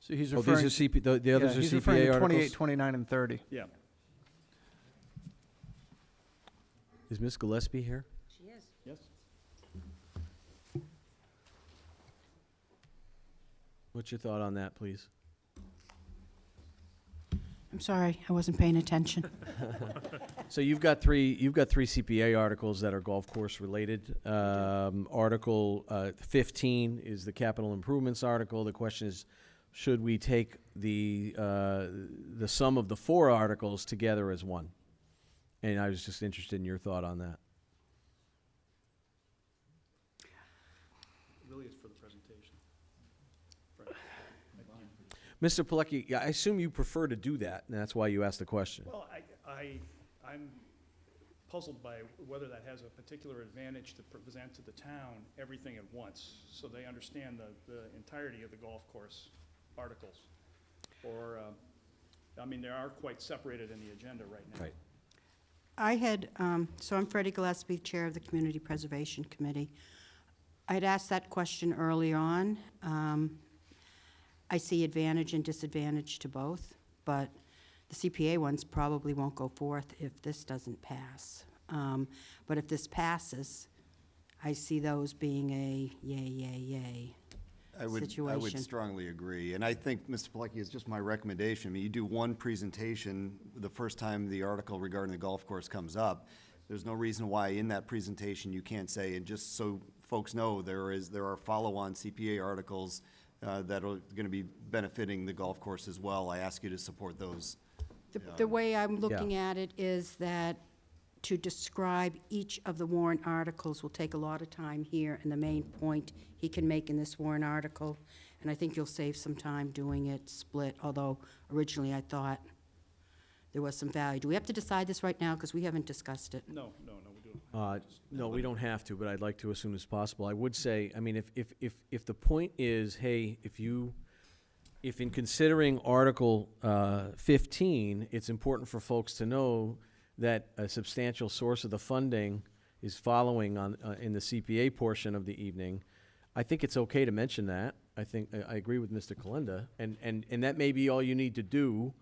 K: he's
H: Oh,
K: referring.
H: these are the others are
K: He's referring
H: CPA
K: to 28,
H: articles?
K: 29, and 30.
Q: Yeah.
H: Is Ms. Gillespie here?
D: She is.
Q: Yes?
H: What's your thought on that, please?
R: I'm sorry, I wasn't paying attention.
H: So you've got three CPA articles that are golf course related. Article 15 is the capital improvements article. The question is, should we take the sum of the 4 articles together as one? And I was just interested in your thought on that.
Q: Really is for the presentation.
H: Mr. Pilecki, I assume you prefer to do that, and that's why you asked the question.
Q: Well, I'm puzzled by whether that has a particular advantage to present to the town everything at once, so they understand the entirety of the golf course articles. Or, they are quite separated in the agenda right now.
H: Right.
R: I had, so I'm Freddie Gillespie, Chair of the Community Preservation Committee. I had asked that question early on. I see advantage and disadvantage to both, but the CPA ones probably won't go forth if this doesn't pass. But if this passes, I see those being a yay
A: I would
R: situation.
A: strongly agree, and I think, Mr. Pilecki, is just my recommendation. I mean, you do one presentation the first time the article regarding the golf course comes up. There's no reason why in that presentation you can't say, and just so folks know, there are follow-on CPA articles that are going to be benefiting the golf course as well. I ask you to support those.
R: The way I'm looking at it is that to describe each of the warrant articles will take a lot of time here, and the main point he can make in this warrant article, and I think you'll save some time doing it split, although originally I thought there was some value. Do we have to decide this right now? Because we haven't discussed it.
Q: No, we do.
H: No, we don't have to, but I'd like to as soon as possible. I would say, I mean, if the point is, hey, if in considering Article 15, it's important for folks to know that a substantial source of the funding is following on in the CPA portion of the evening, I think it's okay to mention that. I think I agree with Mr. Kalenda, and that may be all you need to do,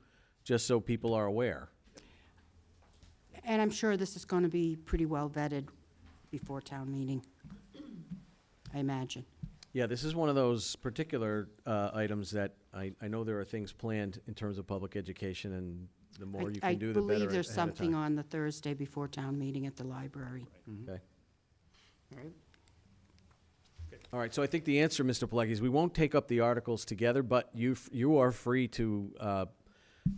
H: just so people are aware.
R: And I'm sure this is going to be pretty well vetted before town meeting, I imagine.
H: Yeah, this is one of those particular items that I know there are things planned in terms of public education, and the more you can do, the better
R: I believe there's
H: ahead of
R: something
H: time.
R: on the Thursday before town meeting at the library.
H: Okay.
A: All right.
H: All right, so I think the answer, Mr. Pilecki, is we won't take up the articles together, but you are free to,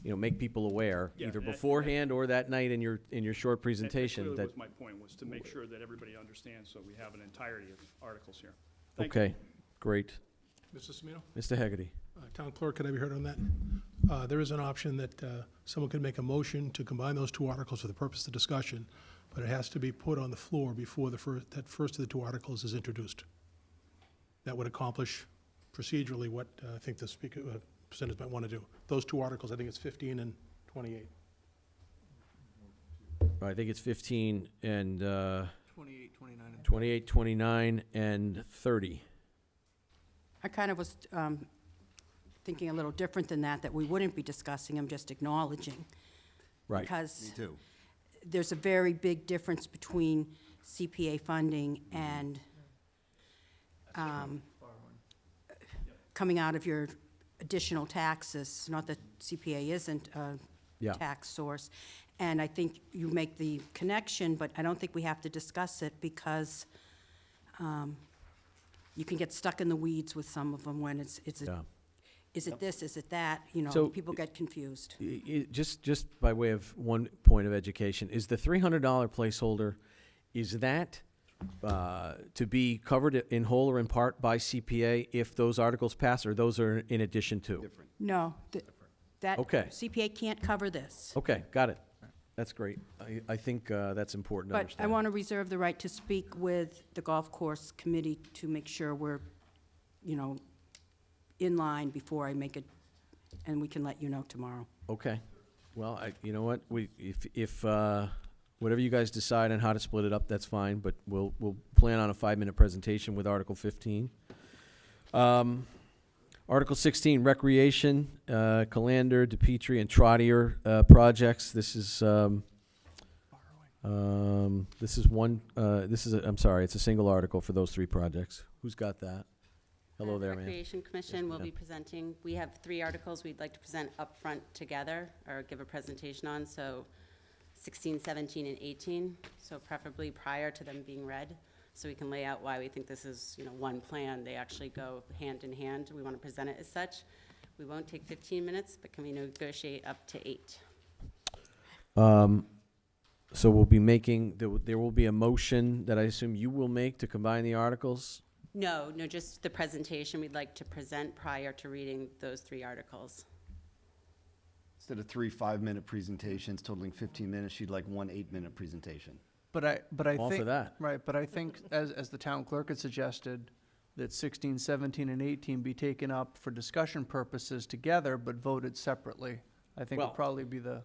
H: make people aware,
Q: Yeah,
H: either
Q: and I-
H: beforehand or that night in your short
Q: That
H: presentation.
Q: clearly
H: That
Q: was my point, was to make sure that everybody understands, so we have an entirety of articles here. Thank you.
H: Okay, great.
S: Mr. Semino?
H: Mr. Hegarty.
S: Town clerk, can I be heard on that? There is an option that someone can make a motion to combine those two articles for the purpose of discussion, but it has to be put on the floor before that first of the two articles is introduced. That would accomplish procedurally what I think the speaker, presenters might want to do. Those two articles, I think it's 15 and 28.
H: I think it's 15 and
K: 28, 29, and
H: 28, 29, and 30.
R: I kind of was thinking a little different than that we wouldn't be discussing them, just acknowledging.
H: Right.
R: Because
A: Me too.
R: there's a very big difference between CPA funding and coming out of your additional taxes. Not that CPA isn't a
H: Yeah.
R: tax source. And I think you make the connection, but I don't think we have to discuss it because you can get stuck in the weeds with some of them when is it this, is it that?
H: So-
R: People get confused.
H: Just by way of one point of education, is the $300 placeholder, is that to be covered in whole or in part by CPA if those articles pass, or those are in addition to?
R: No, that
H: Okay.
R: CPA can't cover this.
H: Okay, got it. That's great. I think that's important to
R: But I
H: understand.
R: want to reserve the right to speak with the golf course committee to make sure we're, in line before I make it, and we can let you know tomorrow.
H: Okay. Well, you know what? If whatever you guys decide on how to split it up, that's fine, but we'll plan on a 5-minute presentation with Article 15. Article 16, Recreation, Calander, DePietri, and Trottier projects. This is it's a single article for those 3 projects. Who's got that? Hello there, ma'am.
T: Recreation Commission will be presenting, we have 3 articles we'd like to present up front together, or give a presentation on, so 16, 17, and 18, so preferably prior to them being read, so we can lay out why we think this is, one plan. They actually go hand in hand. We want to present it as such. We won't take 15 minutes, but can we negotiate up to 8?
H: So we'll be making, there will be a motion that I assume you will make to combine the articles?
T: No, just the presentation we'd like to present prior to reading those 3 articles.
A: Instead of 3 5-minute presentations totaling 15 minutes, she'd like 1 8-minute presentation.
K: But I
H: All
K: think.
H: for that.
K: Right, but I think, as the town clerk had suggested, that 16, 17, and 18 be taken up for discussion purposes together, but voted separately. I think
H: Well-
K: would probably be the,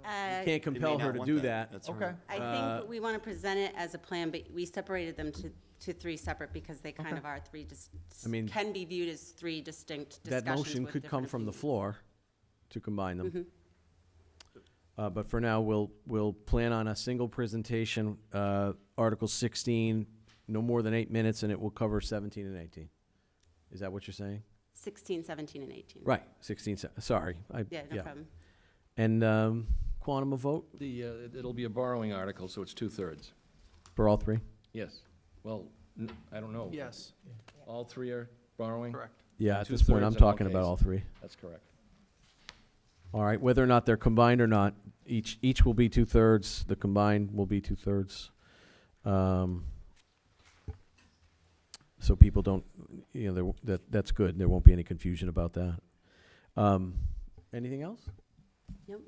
H: Can't compel her to do that.
A: That's
K: okay.
A: right.
T: I think we want to present it as a plan, but we separated them to 3 separate because they kind of are 3,
H: I mean,
T: can be viewed as 3 distinct discussions
H: That motion
T: with
H: could come
T: different
H: from the
T: opinions.
H: floor to combine them.
T: Mhm.
H: But for now, we'll plan on a single presentation, Article 16, no more than 8 minutes, and it will cover 17 and 18. Is that what you're saying?
T: 16, 17, and 18.
H: Right, 16, sorry.
T: Yeah, no problem.
H: And quantum of vote
I: It'll be a borrowing article, so it's 2/3.
H: for all 3?
I: Yes. Well, I don't know.
K: Yes.
I: All 3 are borrowing?
K: Correct.
H: Yeah, at this point,
I: 2/3
H: I'm
I: in
H: talking
I: all
H: about all
I: cases.
H: 3.
I: That's correct.
H: All right, whether or not they're combined or not, each will be 2/3, the combined will be 2/3. So people don't, that's good, there won't be any confusion about that. Anything else?
T: Nope.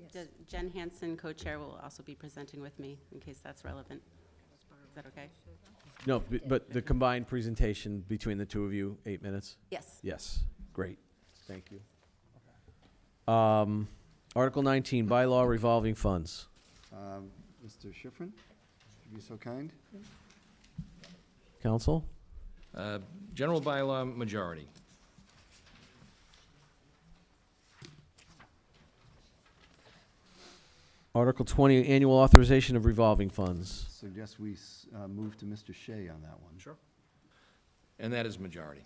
T: Jen Hansen, co-chair, will also be presenting with me in case that's relevant. Is that okay?
H: No, but the combined presentation between the 2 of you, 8 minutes?
T: Yes.
H: Yes, great, thank you. Article 19, bylaw revolving funds.
A: Mr. Schifrin, if you'd be so kind.
H: Council?
I: General bylaw majority.
H: Article 20, annual authorization of revolving funds.
A: Suggest we move to Mr. Shea on that one.
L: Sure.
I: And that is majority.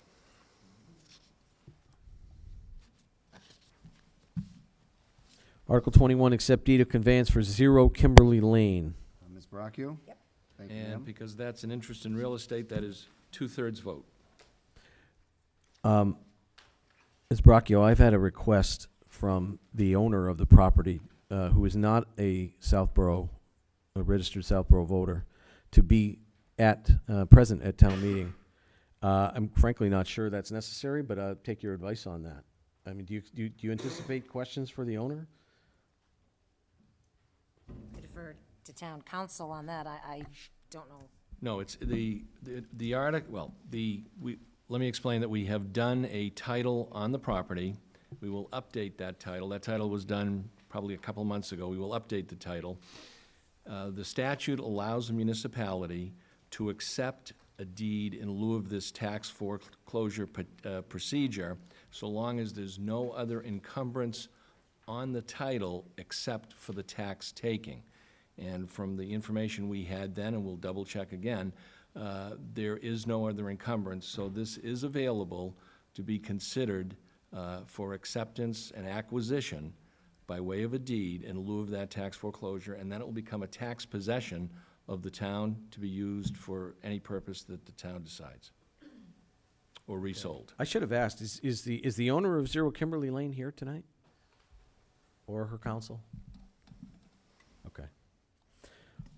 H: Article 21, accept deed of conveyance for 0 Kimberly Lane.
A: Ms. Bracchio? Yep. Thank you,
I: And
A: ma'am.
I: because that's an interest in real estate, that is 2/3 vote.
H: Ms. Bracchio, I've had a request from the owner of the property, who is not a registered Southborough voter, to be present at town meeting. I'm frankly not sure that's necessary, but I'll take your advice on that. I mean, do you anticipate questions for the owner?
D: I defer to town council on that. I don't know.
I: No, it's the article, well, let me explain that we have done a title on the property. We will update that title. That title was done probably a couple months ago. We will update the title. The statute allows a municipality to accept a deed in lieu of this tax foreclosure procedure, so long as there's no other encumbrance on the title except for the tax taking. And from the information we had then, and we'll double check again, there is no other encumbrance, so this is available to be considered for acceptance and acquisition by way of a deed in lieu of that tax foreclosure, and then it will become a tax possession of the town to be used for any purpose that the town decides, or resold.
H: I should have asked, is the owner of 0 Kimberly Lane here tonight? Or her counsel? Okay.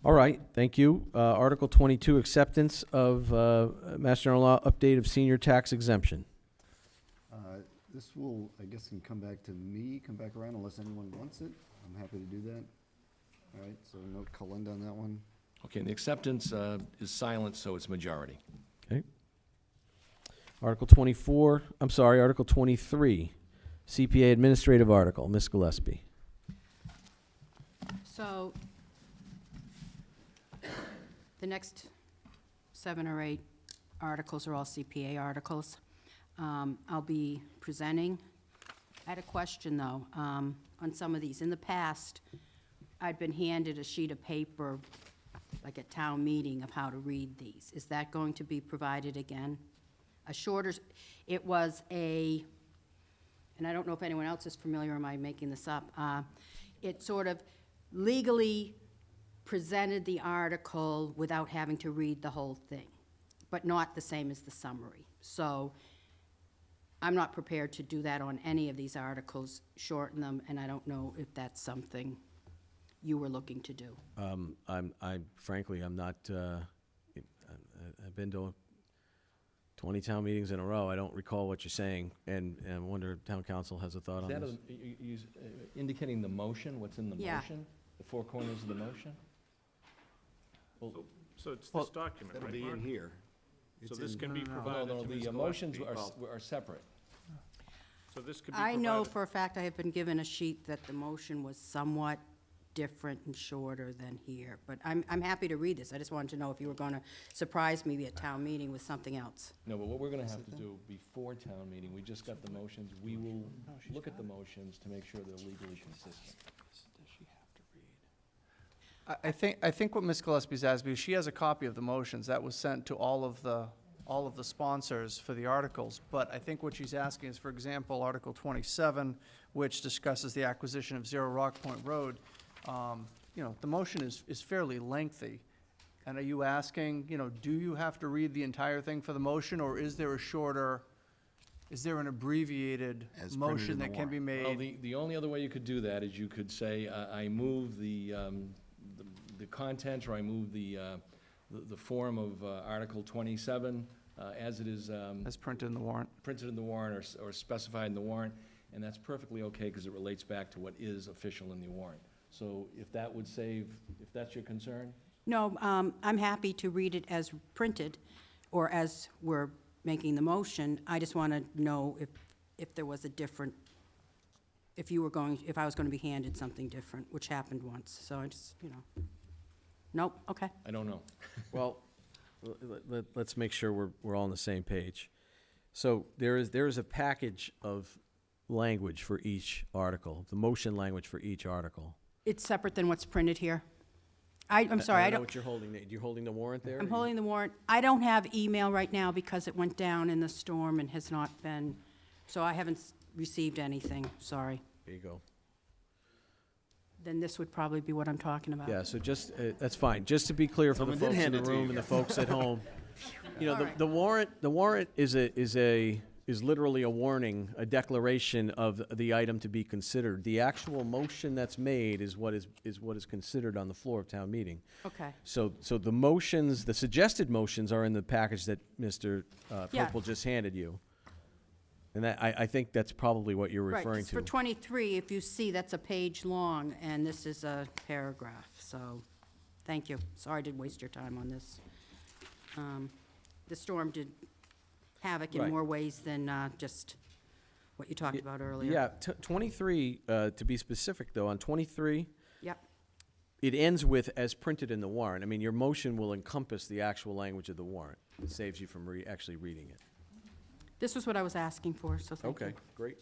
H: All right, thank you. Article 22, acceptance of Mass General Law update of senior tax exemption.
A: This will, I guess, can come back to me, come back around unless anyone wants it. I'm happy to do that. All right, so note Kalenda on that one.
I: Okay, and the acceptance is silent, so it's majority.
H: Okay. Article 23, CPA administrative article, Ms. Gillespie.
R: So, the next 7 or 8 articles are all CPA articles. I'll be presenting. I had a question, though, on some of these. In the past, I'd been handed a sheet of paper, like at town meeting, of how to read these. Is that going to be provided again? A shorter, it was and I don't know if anyone else is familiar, or am I making this up? It sort of legally presented the article without having to read the whole thing, but not the same as the summary. So I'm not prepared to do that on any of these articles, shorten them, and I don't know if that's something you were looking to do.
H: Frankly, I'm not, I've been to 20 town meetings in a row. I don't recall what you're saying, and I wonder if town council has a thought on
I: Is
H: this.
I: that indicating the motion, what's in the
R: Yeah.
I: motion? The 4 corners of the motion? Well,
L: So it's this document,
A: That'll
L: right,
A: be
L: Mark?
A: in here.
L: So
A: It's
L: this
A: in-
L: can be
I: no,
L: provided
I: no,
L: to Ms.
I: the motions
L: Gillespie.
I: are separate.
L: So this could be
R: I
L: provided.
R: know for a fact I have been given a sheet that the motion was somewhat different and shorter than here, but I'm happy to read this. I just wanted to know if you were going to surprise me at town meeting with something else.
I: No, but what we're gonna have to do before town meeting, we just got the motions, we will look at the motions to make sure they're legally consistent.
K: I think what Ms. Gillespie's asking is, she has a copy of the motions that was sent to all of the sponsors for the articles, but I think what she's asking is, for example, Article 27, which discusses the acquisition of 0 Rock Point Road. The motion is fairly lengthy, and are you asking, do you have to read the entire thing for the motion, or is there an abbreviated
A: As printed
K: motion
A: in the
K: that can be
I: Well,
K: made?
I: the only other way you could do that is you could say, I move the content, or I move the form of Article 27 as it is
K: As printed in the warrant?
I: printed in the warrant or specified in the warrant, and that's perfectly okay because it relates back to what is official in the warrant. So if that would save, if that's your concern?
R: No, I'm happy to read it as printed, or as we're making the motion. I just want to know if there was a different, if I was going to be handed something different, which happened once. So I just, nope, okay.
I: I don't know.
H: Well, let's make sure we're all on the same page. So there is a package of language for each article, the motion language for each article.
R: It's separate than what's printed here. I'm sorry, I
H: know
R: don't,
H: what you're holding. You're holding the warrant there?
R: I'm holding the warrant. I don't have email right now because it went down in the storm and has not been, so I haven't received anything, sorry.
H: There you go.
R: then this would probably be what I'm talking about.
H: Yeah, so just, that's fine. Just to be clear for the
A: Someone did
H: folks in
A: hand
H: the
A: it to
H: room
A: you.
H: and the folks at home, you know,
R: All right.
H: the warrant is literally a warning, a declaration of the item to be considered. The actual motion that's made is what is considered on the floor of town meeting.
R: Okay.
H: So the motions, the suggested motions are in the package that Mr.
R: Yeah.
H: Purple just handed you. And that, I think that's probably what you're
R: Right,
H: referring
R: 'cause for
H: to.
R: 23, if you see, that's a page long, and this is a paragraph, so, thank you. Sorry I did waste your time on this. The storm did havoc in
H: Right.
R: more ways than just what you talked about earlier.
H: Yeah, 23, to be specific though, on 23,
R: Yep,
H: it ends with as printed in the warrant. I mean, your motion will encompass the actual language of the warrant. It saves you from actually reading it.
R: this was what I was asking for, so thank you.
H: Okay, great.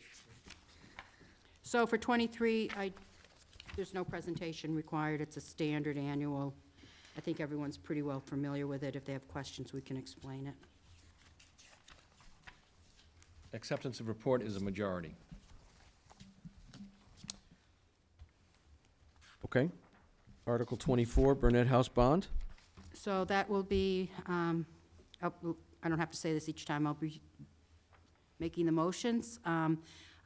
R: So for 23, there's no presentation required. It's a standard annual. I think everyone's pretty well familiar with it. If they have questions, we can explain it.
I: Acceptance of report is a majority.
H: Okay. Article 24, Burnett House Bond.
R: So that will be, I don't have to say this each time, I'll be making the motions.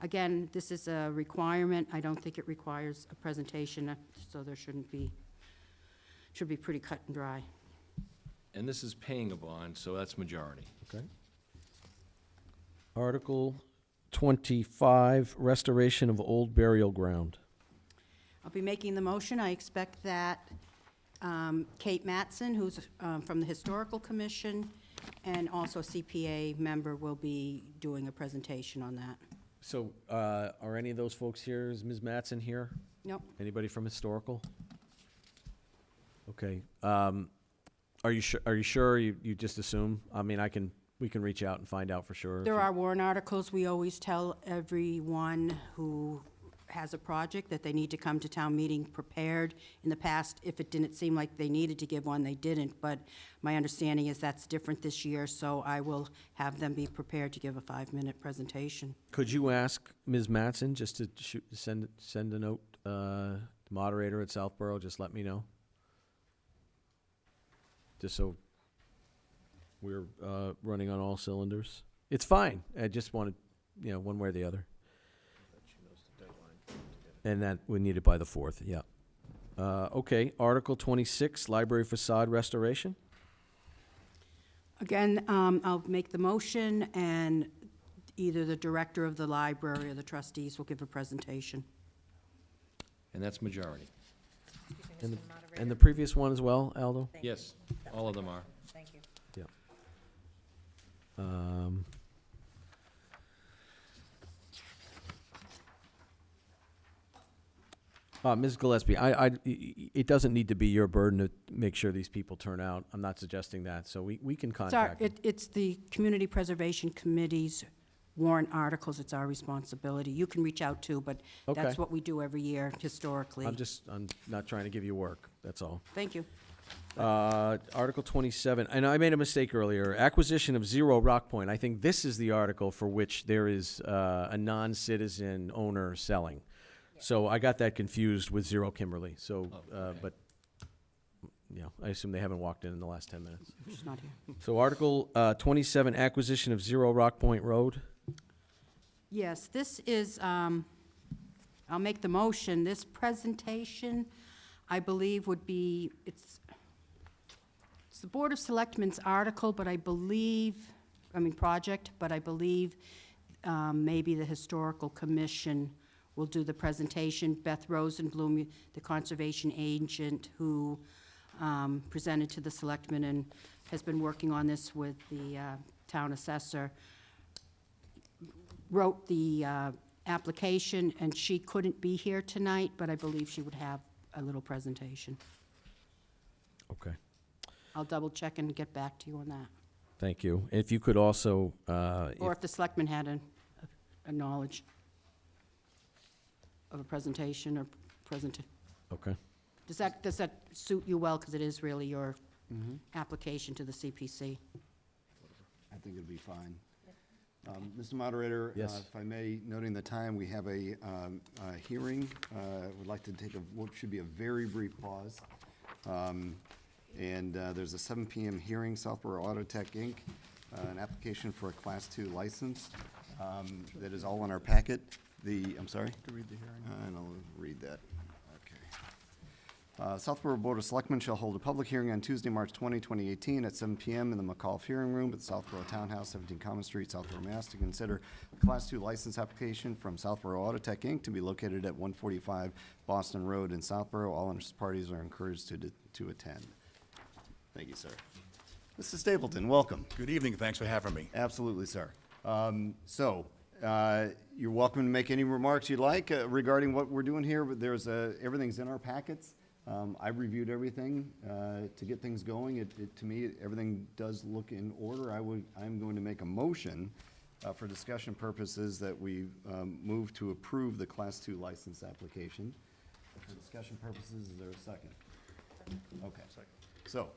R: Again, this is a requirement. I don't think it requires a presentation, so there should be pretty cut and dry.
I: And this is paying a bond, so that's majority.
H: Okay. Article 25, Restoration of Old Burial Ground.
R: I'll be making the motion. I expect that Kate Mattson, who's from the Historical Commission, and also a CPA member will be doing a presentation on that.
H: So, are any of those folks here? Is Ms. Mattson here?
R: Nope.
H: Anybody from Historical? Okay. Are you sure? You just assume? I mean, we can reach out and find out for sure. if
R: There
H: you-
R: are warrant articles. We always tell everyone who has a project that they need to come to town meeting prepared. In the past, if it didn't seem like they needed to give one, they didn't, but my understanding is that's different this year, so I will have them be prepared to give a 5-minute presentation.
H: Could you ask Ms. Mattson just to send a note, the moderator at Southborough, just let me know? Just so we're running on all cylinders. It's fine. I just wanted, one way or the other. And that we need it by the 4th, yeah. Okay, Article 26, Library Facade Restoration.
R: Again, I'll make the motion, and either the director of the library or the trustees will give a presentation.
I: And that's majority.
H: And the previous one as well, Aldo?
I: Yes, all of them are.
D: Thank you.
H: Yeah. Ms. Gillespie, it doesn't need to be your burden to make sure these people turn out. I'm not suggesting that, so we can contact them.
R: It's the Community Preservation Committee's warrant articles. It's our responsibility. You can reach out too, but
H: Okay.
R: that's what we do every year historically.
H: I'm not trying to give you work, that's all.
R: Thank you.
H: Article 27, and I made a mistake earlier, acquisition of Zero Rock Point. I think this is the article for which there is a non-citizen owner selling. So I got that confused with Zero Kimberly, so,
I: okay.
H: but, I assume they haven't walked in the last 10 minutes.
R: She's not here.
H: So Article 27, acquisition of Zero Rock Point Road.
R: Yes, this is, I'll make the motion. This presentation, I believe, would be, it's the Board of Selectmen's article, but project, but I believe maybe the Historical Commission will do the presentation. Beth Rosenblum, the conservation agent who presented to the Selectmen and has been working on this with the town assessor, wrote the application, and she couldn't be here tonight, but I believe she would have a little presentation.
H: Okay,
R: I'll double check and get back to you on that.
H: thank you. If you could also,
R: Or if the Selectmen had a knowledge of a presentation or
H: okay.
R: Does that suit you well, because it is really your application to the CPC?
A: I think it'd be fine. Mr. Moderator?
H: Yes.
A: If I may, noting the time, we have a hearing. Would like to take what should be a very brief pause. There's a 7 p.m. hearing, Southborough Auto Tech, Inc., an application for a Class 2 license. That is all in our packet. I'm sorry?
K: To read the hearing.
A: I'll read that. Southborough Board of Selectmen shall hold a public hearing on Tuesday, March 20, 2018, at 7 p.m. in the McAuliffe Hearing Room at Southborough Townhouse, 17 Common Street, Southborough, Mass. To consider a Class 2 license application from Southborough Auto Tech, Inc. to be located at 145 Boston Road in Southborough. All interested parties are encouraged to attend. Thank you, sir. Mr. Stapleton, welcome.
U: Good evening. Thanks for having me.
A: Absolutely, sir. You're welcome to make any remarks you'd like regarding what we're doing here, but everything's in our packets. I've reviewed everything to get things going. To me, everything does look in order. I'm going to make a motion for discussion purposes that we move to approve the Class 2 license application. For discussion purposes, is there a second? Okay. So,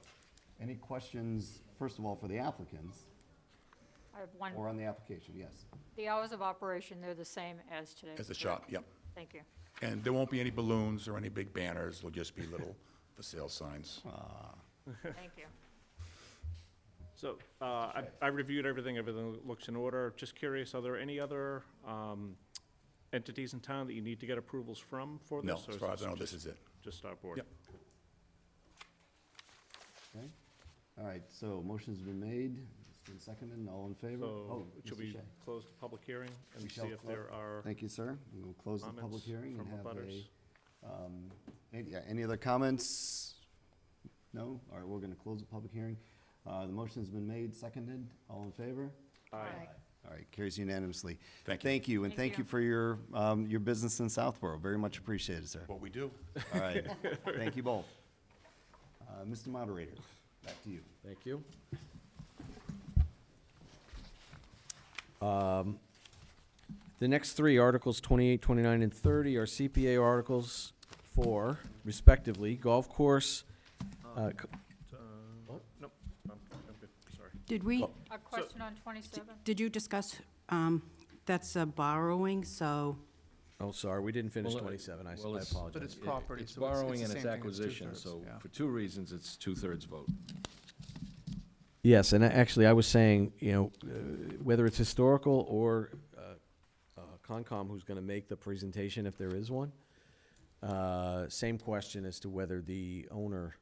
A: any questions, first of all, for the applicants?
G: I have one.
A: Or on the application, yes.
G: The hours of operation, they're the same as today?
U: As the shop, yep.
G: Thank you.
U: And there won't be any balloons or any big banners. There'll just be little for sale signs.
G: Thank you.
L: So, I reviewed everything looks in order. Just curious, are there any other entities in town that you need to get approvals from for this?
U: No,
L: or
U: as
L: is
U: far as I know, this is it.
L: Just our board?
U: Yep.
A: Okay. All right, so motion's been made, it's been seconded, and all in favor?
L: So, should
A: Mr.
L: we
A: Shea.
L: close the public hearing
A: We
L: and
A: shall
L: see if there are
A: Thank you, sir. We will close the public
L: comments
A: hearing and
L: from
A: have
L: abutters?
A: any other comments? No? All right, we're gonna close the public hearing. The motion's been made, seconded, all in favor?
L: Aye.
A: All right, carries unanimously.
U: Thank you.
A: Thank you, and
G: Thank
A: thank you for your business in Southborough. Very much appreciated, sir.
U: What we do.
A: All right, thank you both. Mr. Moderator, back to you.
H: Thank you. The next three, Articles 28, 29, and 30, are CPA articles for, respectively, golf course.
L: Nope, I'm good, sorry.
R: Did we,
G: A question on 27?
R: did you discuss, that's borrowing, so,
H: Oh, sorry, we didn't finish
I: Well,
H: 27, I
I: well, it's-
H: apologize.
K: But it's property,
I: It's
K: so it's
I: borrowing
K: the
I: and
K: same
I: it's
K: thing as
I: acquisition,
K: two-thirds,
I: so
K: yeah.
I: for two reasons, it's two-thirds vote.
H: Yes, and actually, I was saying, whether it's historical or Concom who's going to make the presentation, if there is one, same question as to whether the owner,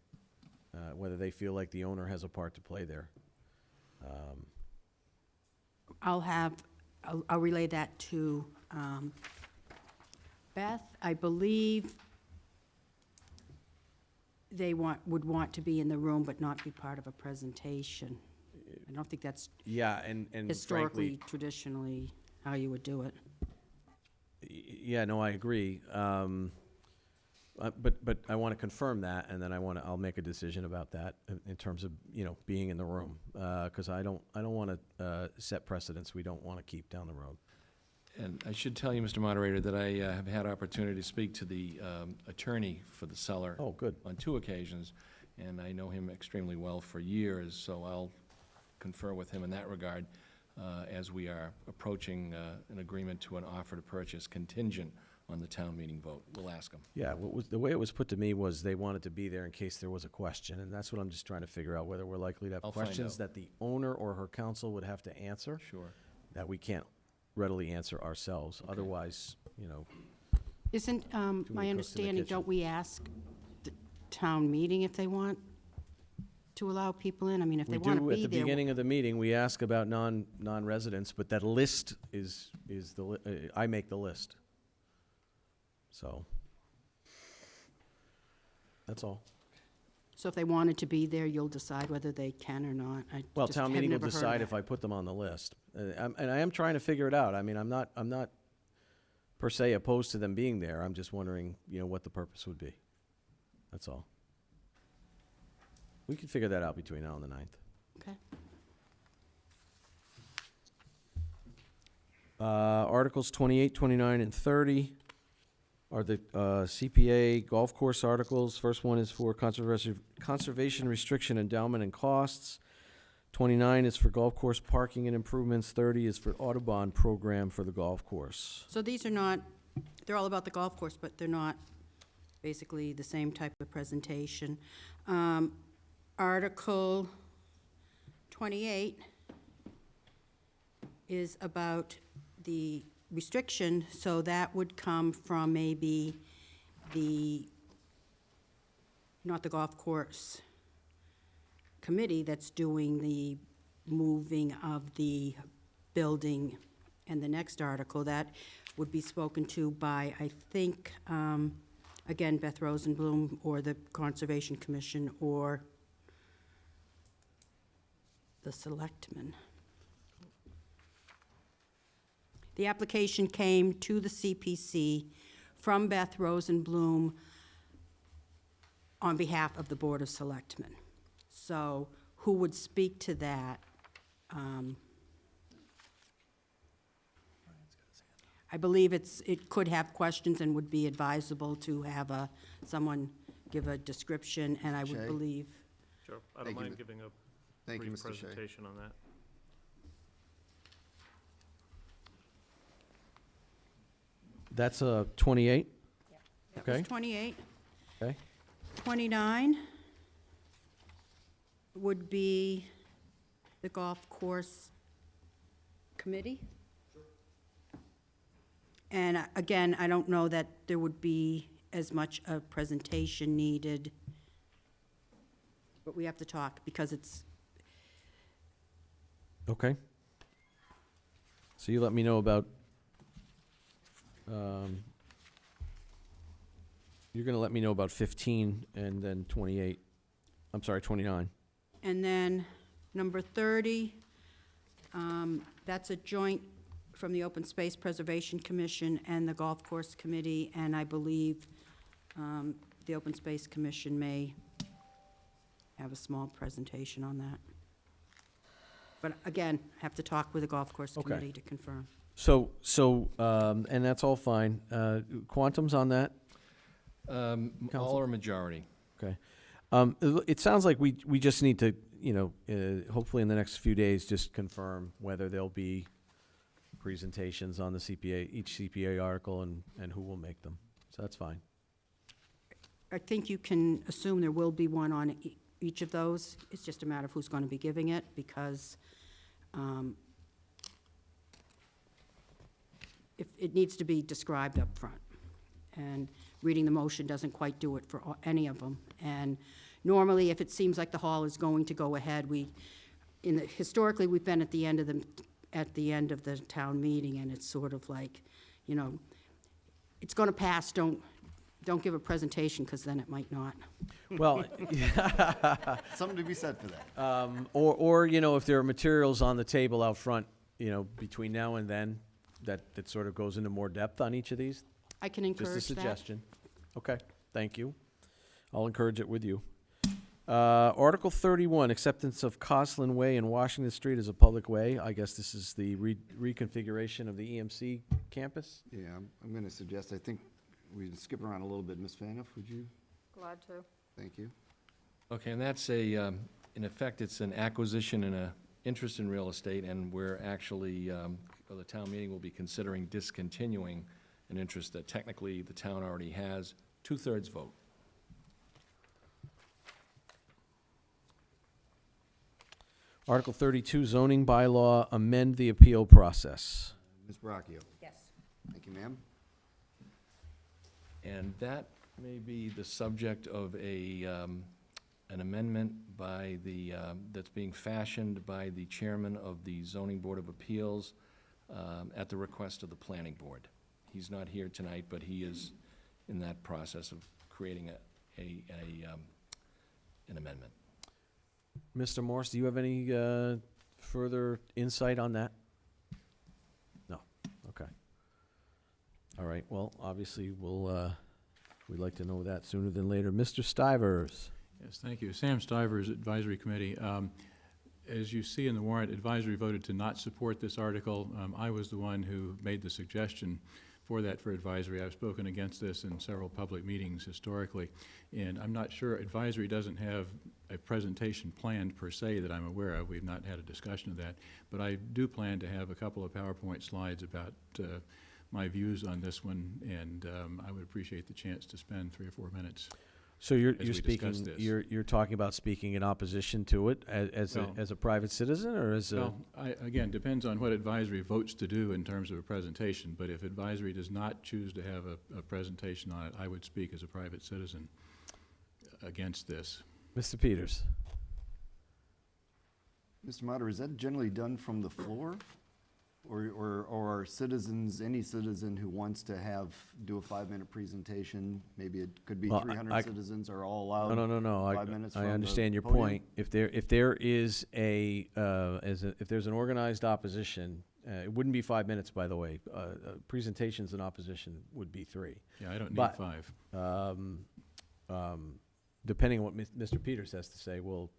H: whether they feel like the owner has a part to play there.
R: I'll relay that to Beth. I believe they would want to be in the room but not be part of a presentation. I don't think that's
H: Yeah, and
R: historically,
H: frankly,
R: traditionally, how you would do it.
H: yeah, no, I agree. But I want to confirm that, and then I'll make a decision about that in terms of, being in the room. Because I don't want to set precedents we don't want to keep down the road.
I: And I should tell you, Mr. Moderator, that I have had opportunity to speak to the attorney for the seller.
H: Oh, good.
I: On 2 occasions, and I know him extremely well for years, so I'll confer with him in that regard as we are approaching an agreement to an offer to purchase contingent on the town meeting vote. We'll ask him.
H: Yeah, the way it was put to me was they wanted to be there in case there was a question, and that's what I'm just trying to figure out, whether we're likely to have
I: I'll find
H: questions
I: out.
H: that the owner or her counsel would have to answer.
I: Sure.
H: That we can't readily answer ourselves. Otherwise,
R: Isn't,
H: many
R: my
H: cooks in the
R: understanding,
H: kitchen.
R: don't we ask the town meeting if they want to allow people in? I mean, if they
H: we
R: want to
H: do
R: be
H: at the
R: there.
H: beginning of the meeting, we ask about non-residents, but that list is I make the list. So, that's all.
R: So if they wanted to be there, you'll decide whether they can or not?
H: Well, town meeting will decide if I put them on the list. And I am trying to figure it out. I mean, I'm not per se opposed to them being there. I'm just wondering, what the purpose would be. That's all. We can figure that out between now and the 9th.
R: Okay.
H: Articles 28, 29, and 30 are the CPA golf course articles. First one is for conservation restriction, endowment, and costs. 29 is for golf course parking and improvements. 30 is for Audubon program for the golf course.
R: So these are not, they're all about the golf course, but they're not basically the same type of presentation. Article 28 is about the restriction, so that would come from maybe not the golf course committee that's doing the moving of the building. And the next article, that would be spoken to by, I think, again, Beth Rosenblum or the Conservation Commission or the Selectmen. The application came to the CPC from Beth Rosenblum on behalf of the Board of Selectmen. So who would speak to that? I believe it could have questions and would be advisable to have someone give a description, and I would
A: Shay?
R: believe.
L: Sure, I don't
A: Thank you,
L: mind giving a
A: Thank you,
L: brief
A: Mr. Shea.
L: presentation on that.
H: That's 28?
R: That was
H: Okay.
R: 28.
H: Okay.
R: 29 would be the golf course committee. And again, I don't know that there would be as much a presentation needed, but we have to talk because it's,
H: Okay. So you let me know about, you're going to let me know about 15 and then 28. I'm sorry, 29.
R: and then number 30, that's a joint from the Open Space Preservation Commission and the Golf Course Committee, and I believe the Open Space Commission may have a small presentation on that. But again, I have to talk with the Golf Course
H: Okay.
R: Committee to confirm.
H: So, and that's all fine. Quantums on that? Counsel?
I: All or majority.
H: Okay. It sounds like we just need to, hopefully in the next few days, just confirm whether there'll be presentations on the CPA, each CPA article, and who will make them. So that's fine.
R: I think you can assume there will be one on each of those. It's just a matter of who's going to be giving it, because if it needs to be described up front. And reading the motion doesn't quite do it for any of them. And normally, if it seems like the hall is going to go ahead, historically, we've been at the end of the town meeting, and it's sort of like, it's going to pass, don't give a presentation, because then it might not.
H: Well,
A: Something to be said for that.
H: or if there are materials on the table out front, between now and then, that sort of goes into more depth on each of these.
R: I can encourage that.
H: Just a suggestion. Okay, thank you. I'll encourage it with you. Article 31, acceptance of Coslin Way and Washington Street as a public way. I guess this is the reconfiguration of the EMC campus.
A: Yeah, I'm going to suggest, I think we skip around a little bit. Ms. Faniff, would you?
G: Glad to.
A: Thank you.
I: Okay, and that's in effect, it's an acquisition and an interest in real estate, and we're actually, the town meeting will be considering discontinuing an interest that technically the town already has, 2/3 vote.
H: Article 32, zoning bylaw, amend the appeal process.
A: Ms. Bracchio.
D: Yes.
A: Thank you, ma'am.
I: And that may be the subject of an amendment by that's being fashioned by the chairman of the Zoning Board of Appeals at the request of the Planning Board. He's not here tonight, but he is in that process of creating an amendment.
H: Mr. Morse, do you have any further insight on that? No. Okay. All right. Well, obviously, we'd like to know that sooner than later. Mr. Stivers.
E: Yes, thank you. Sam Stivers, Advisory Committee. As you see in the warrant, advisory voted to not support this article. I was the one who made the suggestion for that for advisory. I've spoken against this in several public meetings historically, and I'm not sure, advisory doesn't have a presentation planned per se that I'm aware of. We've not had a discussion of that, but I do plan to have a couple of PowerPoint slides about my views on this one, and I would appreciate the chance to spend 3 or 4 minutes.
H: So you're
E: as we
H: speaking,
E: discuss this.
H: you're talking about speaking in opposition to it as
E: Well,
H: a private citizen, or as a?
E: Well, again, depends on what advisory votes to do in terms of a presentation, but if advisory does not choose to have a presentation on it, I would speak as a private citizen against this.
H: Mr. Peters?
A: Mr. Moderator, is that generally done from the floor? Or are citizens, any citizen who wants to do a 5-minute presentation, maybe it could be
H: Well,
A: 300 citizens are all allowed?
H: No.
A: 5 minutes
H: I
A: from the
H: understand your
A: podium?
H: point. If there is if there's an organized opposition, it wouldn't be 5 minutes, by the way. Presentations in opposition would be 3.
E: Yeah, I don't need
H: But,
E: 5.
H: Depending on what Mr. Peters has to say, we'll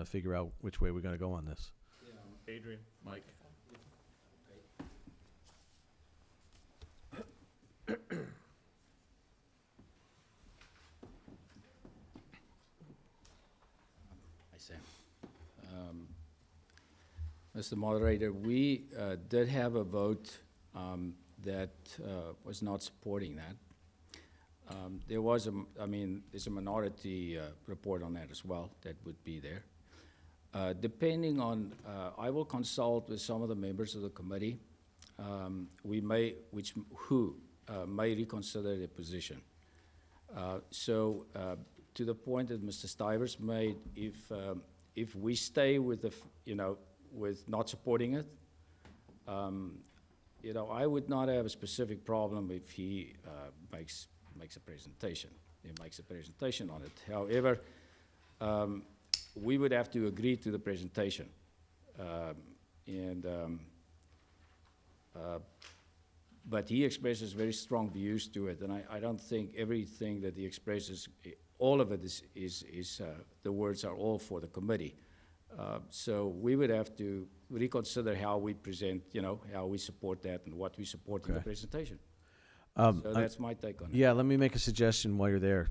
H: figure out which way we're going to go on this.
L: Adrian?
E: Mike?
C: Hi, Sam. Mr. Moderator, we did have a vote that was not supporting that. There was there's a minority report on that as well that would be there. Depending on, I will consult with some of the members of the committee, who may reconsider their position. So to the point that Mr. Stivers made, if we stay with with not supporting it, I would not have a specific problem if he makes a presentation. He makes a presentation on it. However, we would have to agree to the presentation. But he expresses very strong views to it, and I don't think everything that he expresses, all of it is the words are all for the committee. So we would have to reconsider how we present, how we support that and what we support in the presentation. So that's my take on it.
H: Yeah, let me make a suggestion while you're there.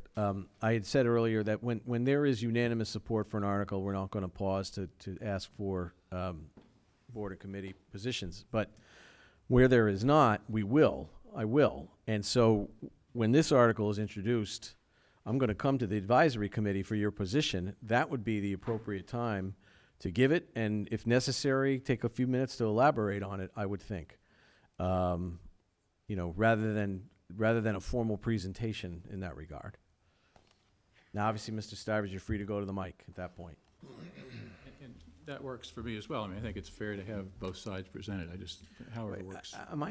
H: I had said earlier that when there is unanimous support for an article, we're not going to pause to ask for board and committee positions. But where there is not, I will. And so when this article is introduced, I'm going to come to the advisory committee for your position. That would be the appropriate time to give it, and if necessary, take a few minutes to elaborate on it, I would think. Rather than a formal presentation in that regard. Now, obviously, Mr. Stivers, you're free to go to the mic at that point.
E: And that works for me as well. I mean, I think it's fair to have both sides presented. However it works.
H: Am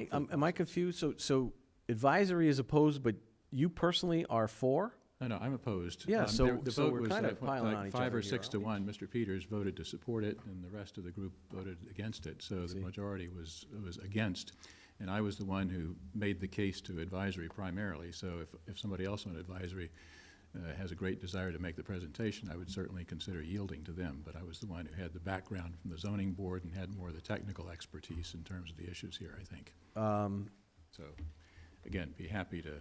H: I confused? So advisory is opposed, but you personally are for?
E: No, I'm opposed.
H: Yeah,
E: The
H: so
E: vote
H: we're
E: was
H: kind of piling on each other
E: 5 or
H: here,
E: 6 to
H: aren't
E: 1. Mr. Peters voted to support it, and the rest of the group voted against it. So the majority was against. And I was the one who made the case to advisory primarily. So if somebody else on advisory has a great desire to make the presentation, I would certainly consider yielding to them. But I was the one who had the background from the zoning board and had more of the technical expertise in terms of the issues here, I think. So, again, be happy to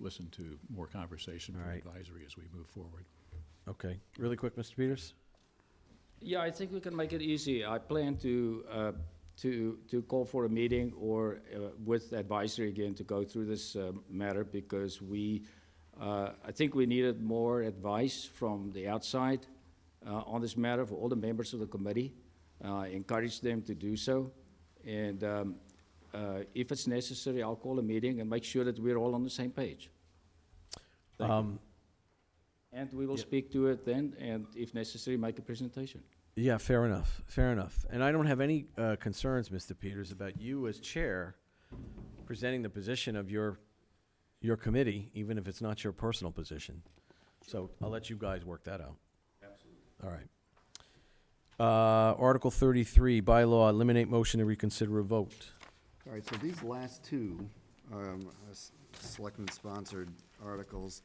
E: listen to more conversation from advisory as we move forward.
H: Okay. Really quick, Mr. Peters?
C: Yeah, I think we can make it easy. I plan to call for a meeting or with advisory again to go through this matter, because I think we needed more advice from the outside on this matter for all the members of the committee. Encourage them to do so. And if it's necessary, I'll call a meeting and make sure that we're all on the same page. And we will speak to it then, and if necessary, make a presentation.
H: Yeah, fair enough. And I don't have any concerns, Mr. Peters, about you as chair presenting the position of your committee, even if it's not your personal position. So I'll let you guys work that out.
C: Absolutely.
H: All right. Article 33, bylaw, eliminate motion to reconsider a vote.
A: All right, so these last two, Selectmen-sponsored articles,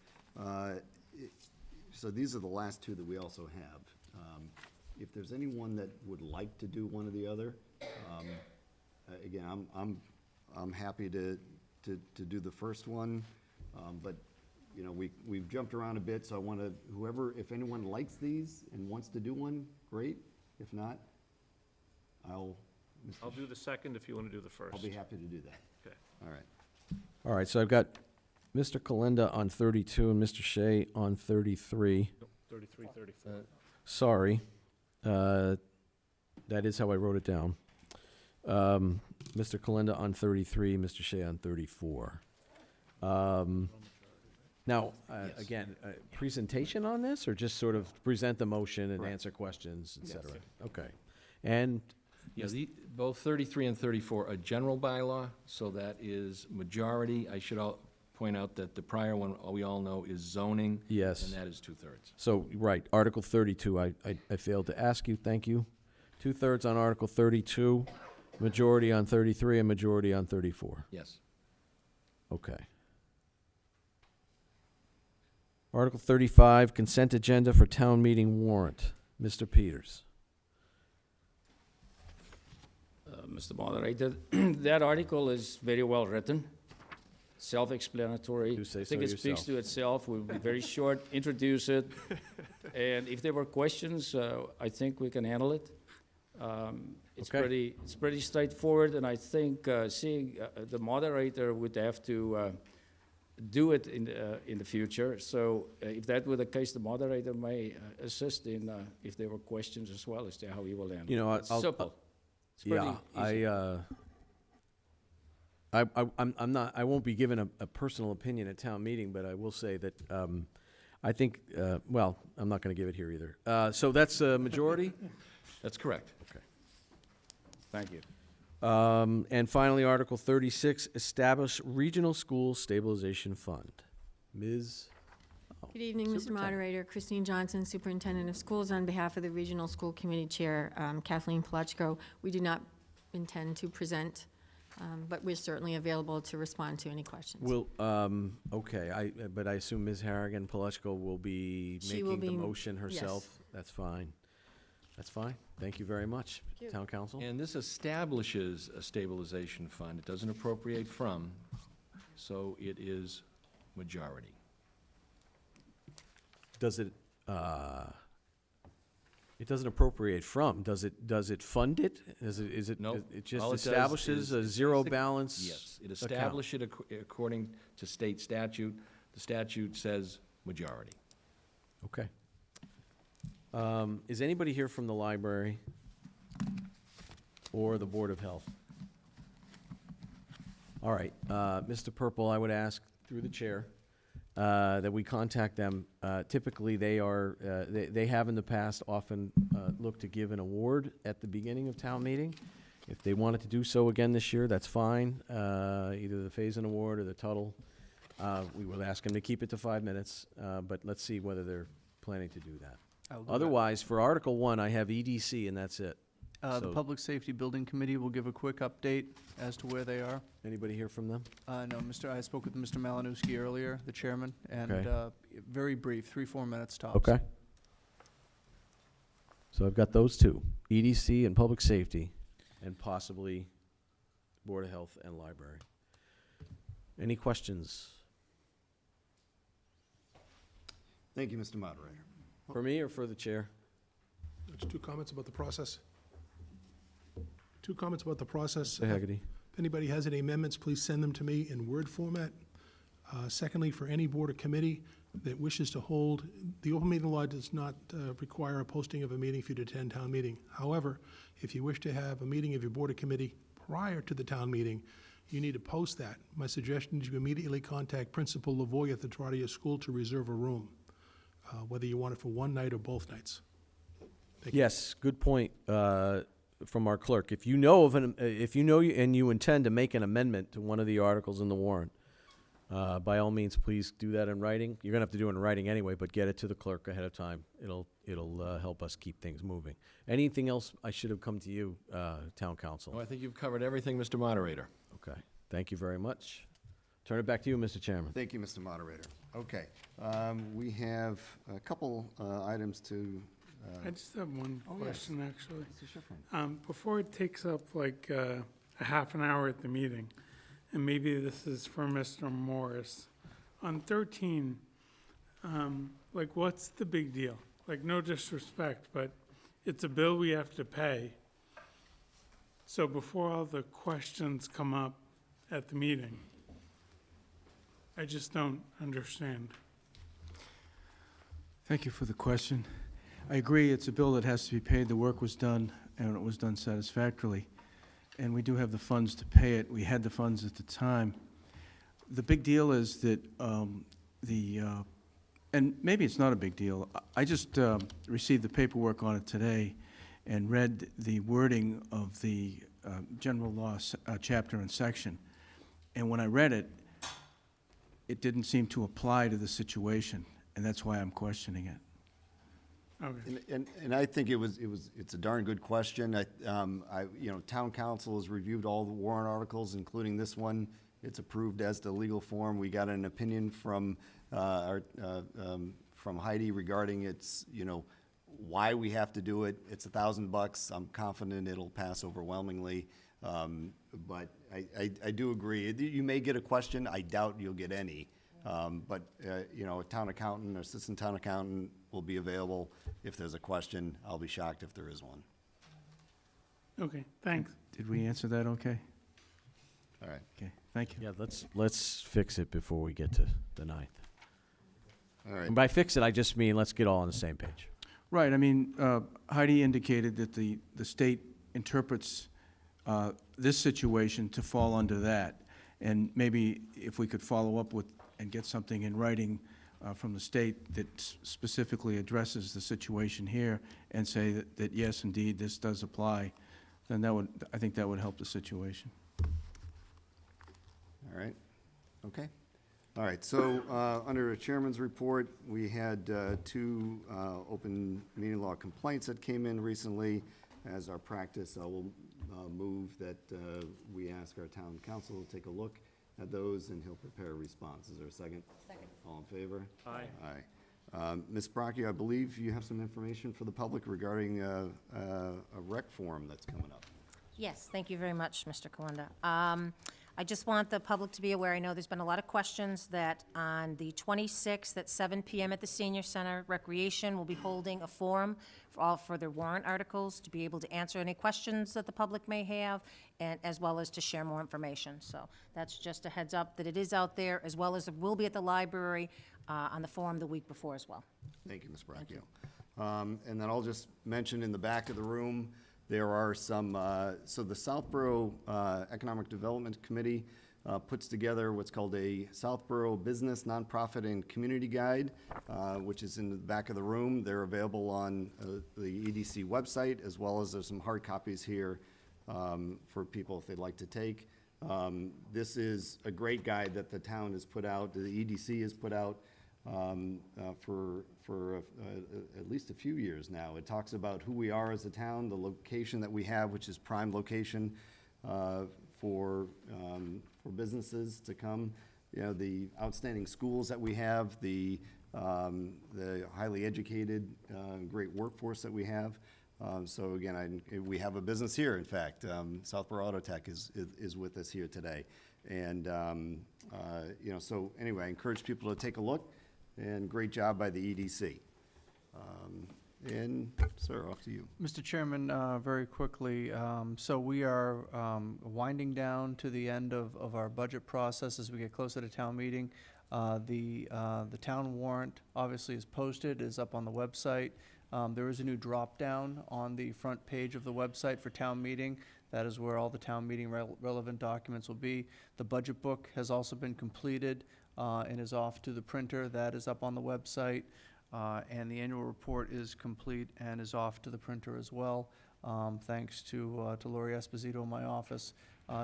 A: so these are the last two that we also have. If there's anyone that would like to do one or the other, again, I'm happy to do the first one. But, you know, we've jumped around a bit, so I want to, if anyone likes these and wants to do one, great. If not, I'll
L: do the second if you want to do the first.
A: I'll be happy to do that.
L: Okay.
A: All right.
H: All right, so I've got Mr. Kalinda on 32 and Mr. Shea on 33.
L: 33, 34.
H: Sorry. That is how I wrote it down. Mr. Kalinda on 33, Mr. Shea on 34. Now, again, presentation on this, or just sort of present the motion and answer questions, et cetera? Okay. And
I: Yeah, both 33 and 34 are general bylaw, so that is majority. I should point out that the prior one, we all know, is zoning.
H: Yes.
I: And that is 2/3.
H: so, right, Article 32, I failed to ask you, thank you. 2/3 on Article 32, majority on 33, and majority on 34.
I: Yes.
H: Okay. Article 35, consent agenda for town meeting warrant. Mr. Peters.
C: Mr. Moderator, that article is very well written, self-explanatory.
H: Do say
C: I think
H: so
C: it speaks
H: yourself.
C: to itself. We'll be very short, introduce it, and if there were questions, I think we can handle it. It's
H: Okay.
C: pretty straightforward, and I think seeing the moderator would have to do it in the future. So if that were the case, the moderator may assist in if there were questions as well as to how he will handle it.
H: You know,
C: It's simple. It's pretty
H: yeah,
C: easy.
H: I'm not, I won't be giving a personal opinion at town meeting, but I will say that, I think, well, I'm not gonna give it here either. So that's a majority?
I: That's correct.
H: Okay.
C: Thank you.
H: And finally, Article 36, establish regional school stabilization fund. Ms.
F: Good evening, Mr. Moderator. Christine Johnson, Superintendent of Schools, on behalf of the Regional School Committee Chair, Kathleen Palachko. We do not intend to present, but we're certainly available to respond to any questions.
H: Will, okay, but I assume Ms. Harrigan Palachko will be
F: She will
H: making the
F: be-
H: motion herself?
F: yes.
H: That's fine. That's fine. Thank you very much,
F: Thank you.
H: Town Council.
I: And this establishes a stabilization fund. It doesn't appropriate from, so it is majority.
H: Does it, it doesn't appropriate from, does it fund it? Is it,
I: No.
H: it just
I: All it does
H: establishes
I: is
H: a
I: it
H: zero
I: basic-
H: balance?
I: Yes, it
H: account?
I: establishes it according to state statute. The statute says majority.
H: Okay. Is anybody here from the library or the Board of Health? All right, Mr. Purple, I would ask through the chair that we contact them. Typically, they have in the past often looked to give an award at the beginning of town meeting. If they wanted to do so again this year, that's fine, either the Phase-in Award or the Tuttle. We will ask them to keep it to 5 minutes, but let's see whether they're planning to do that.
K: I'll do that.
H: Otherwise, for Article 1, I have EDC, and that's it.
K: The
H: So-
K: Public Safety Building Committee will give a quick update as to where they are.
H: Anybody hear from them?
K: No, I spoke with Mr. Malinowski earlier, the chairman, and
H: Okay.
K: very brief, 3-4 minutes tops.
H: Okay. So I've got those two, EDC and Public Safety, and possibly Board of Health and Library. Any questions
A: Thank you, Mr. Moderator.
H: for me or for the chair?
S: Just 2 comments about the process. 2 comments about the process.
H: Say Hagerty.
S: If anybody has any amendments, please send them to me in Word format. Secondly, for any board or committee that wishes to hold, the open meeting law does not require a posting of a meeting for you to attend town meeting. However, if you wish to have a meeting of your board or committee prior to the town meeting, you need to post that. My suggestion is you immediately contact Principal Lavoy at the Trotter School to reserve a room, whether you want it for one night or both nights. Thank you.
H: Yes, good point from our clerk. If you know of and you intend to make an amendment to one of the articles in the warrant, by all means, please do that in writing. You're gonna have to do it in writing anyway, but get it to the clerk ahead of time. It'll help us keep things moving. Anything else I should have come to you, Town Council?
I: No, I think you've covered everything, Mr. Moderator.
H: Okay, thank you very much. Turn it back to you, Mr. Chairman.
A: Thank you, Mr. Moderator. Okay, we have a couple items to.
V: I just have one
A: Oh, yes.
V: question, actually.
A: Mr. Schifrin.
V: Before it takes up like a half an hour at the meeting,
B: and maybe this is for Mr. Morris. On 13, like, what's the big deal? Like, no disrespect, but it's a bill we have to pay. So before all the questions come up at the meeting, I just don't understand.
N: Thank you for the question. I agree, it's a bill that has to be paid. The work was done, and it was done satisfactorily. And we do have the funds to pay it. We had the funds at the time. The big deal is that and maybe it's not a big deal. I just received the paperwork on it today and read the wording of the general law chapter and section. And when I read it, it didn't seem to apply to the situation, and that's why I'm questioning it.
B: Okay.
A: And I think it's a darn good question. Town council has reviewed all the warrant articles, including this one. It's approved as the legal form. We got an opinion from from Heidi regarding its, why we have to do it. It's $1,000. I'm confident it'll pass overwhelmingly. But I do agree. You may get a question. I doubt you'll get any. But a town accountant or assistant town accountant will be available if there's a question. I'll be shocked if there is one.
B: Okay, thanks.
N: Did we answer that okay?
A: All right.
N: Okay, thank you.
H: Yeah, let's fix it before we get to the 9th.
A: All right.
H: And by fix it, I just mean let's get all on the same page.
N: Right, I mean, Heidi indicated that the state interprets this situation to fall under that. And maybe if we could follow up with and get something in writing from the state that specifically addresses the situation here and say that yes, indeed, this does apply, then I think that would help the situation.
A: All right. Okay. All right. So under the chairman's report, we had two open meeting law complaints that came in recently. As our practice, I will move that we ask our town council to take a look at those, and he'll prepare a response. Is there a second?
D: Second.
A: All in favor?
L: Aye.
A: Aye. Ms. Brockie, I believe you have some information for the public regarding a rec forum that's coming up.
D: Yes, thank you very much, Mr. Kalenda. I just want the public to be aware, I know there's been a lot of questions that on the 26th at 7 PM at the Senior Center, Recreation will be holding a forum for their warrant articles to be able to answer any questions that the public may have, and as well as to share more information. So that's just a heads up that it is out there, as well as it will be at the library on the forum the week before as well.
A: Thank you, Ms. Bracchio. And then I'll just mention in the back of the room, there are some, so the Southborough Economic Development Committee puts together what's called a Southborough Business, Nonprofit, and Community Guide, which is in the back of the room. They're available on the EDC website, as well as there's some hard copies here for people if they'd like to take. This is a great guide that the town has put out, the EDC has put out for at least a few years now. It talks about who we are as a town, the location that we have, which is prime location for businesses to come, the outstanding schools that we have, the highly educated, great workforce that we have. So again, we have a business here, in fact. Southborough Auto Tech is with us here today. And, so anyway, I encourage people to take a look, and great job by the EDC. And, sir, off to you.
K: Mr. Chairman, very quickly, so we are winding down to the end of our budget process as we get closer to town meeting. The town warrant obviously is posted, is up on the website. There is a new drop-down on the front page of the website for town meeting. That is where all the town meeting relevant documents will be. The budget book has also been completed and is off to the printer. That is up on the website. And the annual report is complete and is off to the printer as well. Thanks to Lori Esposito in my office.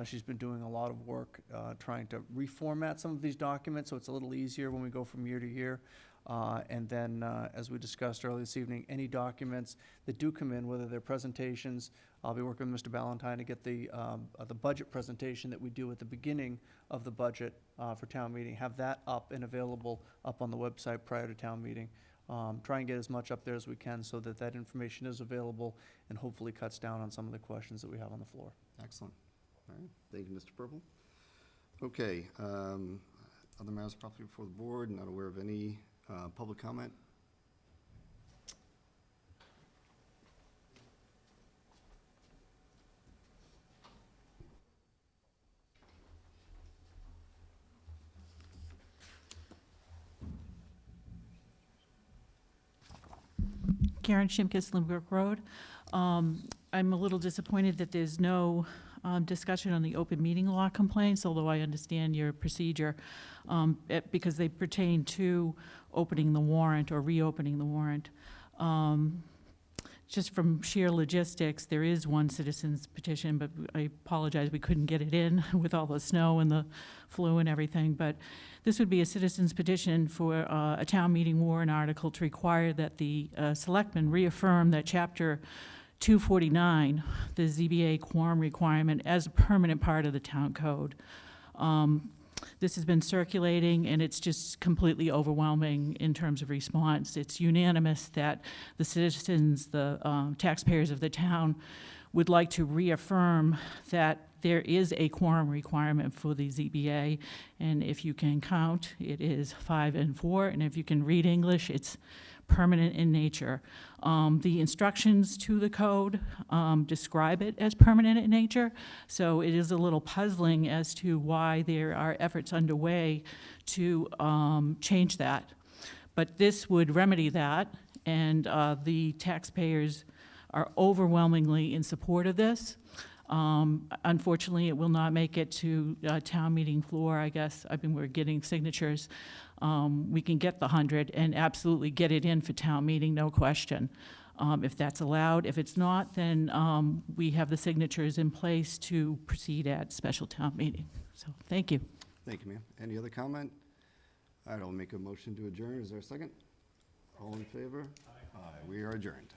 K: She's been doing a lot of work trying to reformat some of these documents so it's a little easier when we go from year to year. And then, as we discussed earlier this evening, any documents that do come in, whether they're presentations, I'll be working with Mr. Ballantyne to get the budget presentation that we do at the beginning of the budget for town meeting, have that up and available up on the website prior to town meeting. Try and get as much up there as we can so that that information is available and hopefully cuts down on some of the questions that we have on the floor.
A: Excellent. All right. Thank you, Mr. Purple. Okay, other matters properly before the board, not aware of any public comment?
J: Karen Shimkus, Limburg Road. I'm a little disappointed that there's no discussion on the open meeting law complaints, although I understand your procedure, because they pertain to opening the warrant or reopening the warrant. Just from sheer logistics, there is one citizen's petition, but I apologize, we couldn't get it in with all the snow and the flu and everything. But this would be a citizen's petition for a town meeting warrant article to require that the selectmen reaffirm that Chapter 249, the ZBA quorum requirement, as a permanent part of the town code. This has been circulating, and it's just completely overwhelming in terms of response. It's unanimous that the citizens, the taxpayers of the town, would like to reaffirm that there is a quorum requirement for the ZBA, and if you can count, it is 5 and 4, and if you can read English, it's permanent in nature. The instructions to the code describe it as permanent in nature, so it is a little puzzling as to why there are efforts underway to change that. But this would remedy that, and the taxpayers are overwhelmingly in support of this. Unfortunately, it will not make it to town meeting floor, I guess. We're getting signatures. We can get the 100 and absolutely get it in for town meeting, no question, if that's allowed. If it's not, then we have the signatures in place to proceed at special town meeting. So, thank you.
A: Thank you, ma'am. Any other comment? All right, I'll make a motion to adjourn. Is there a second? All in favor? Aye. We are adjourned.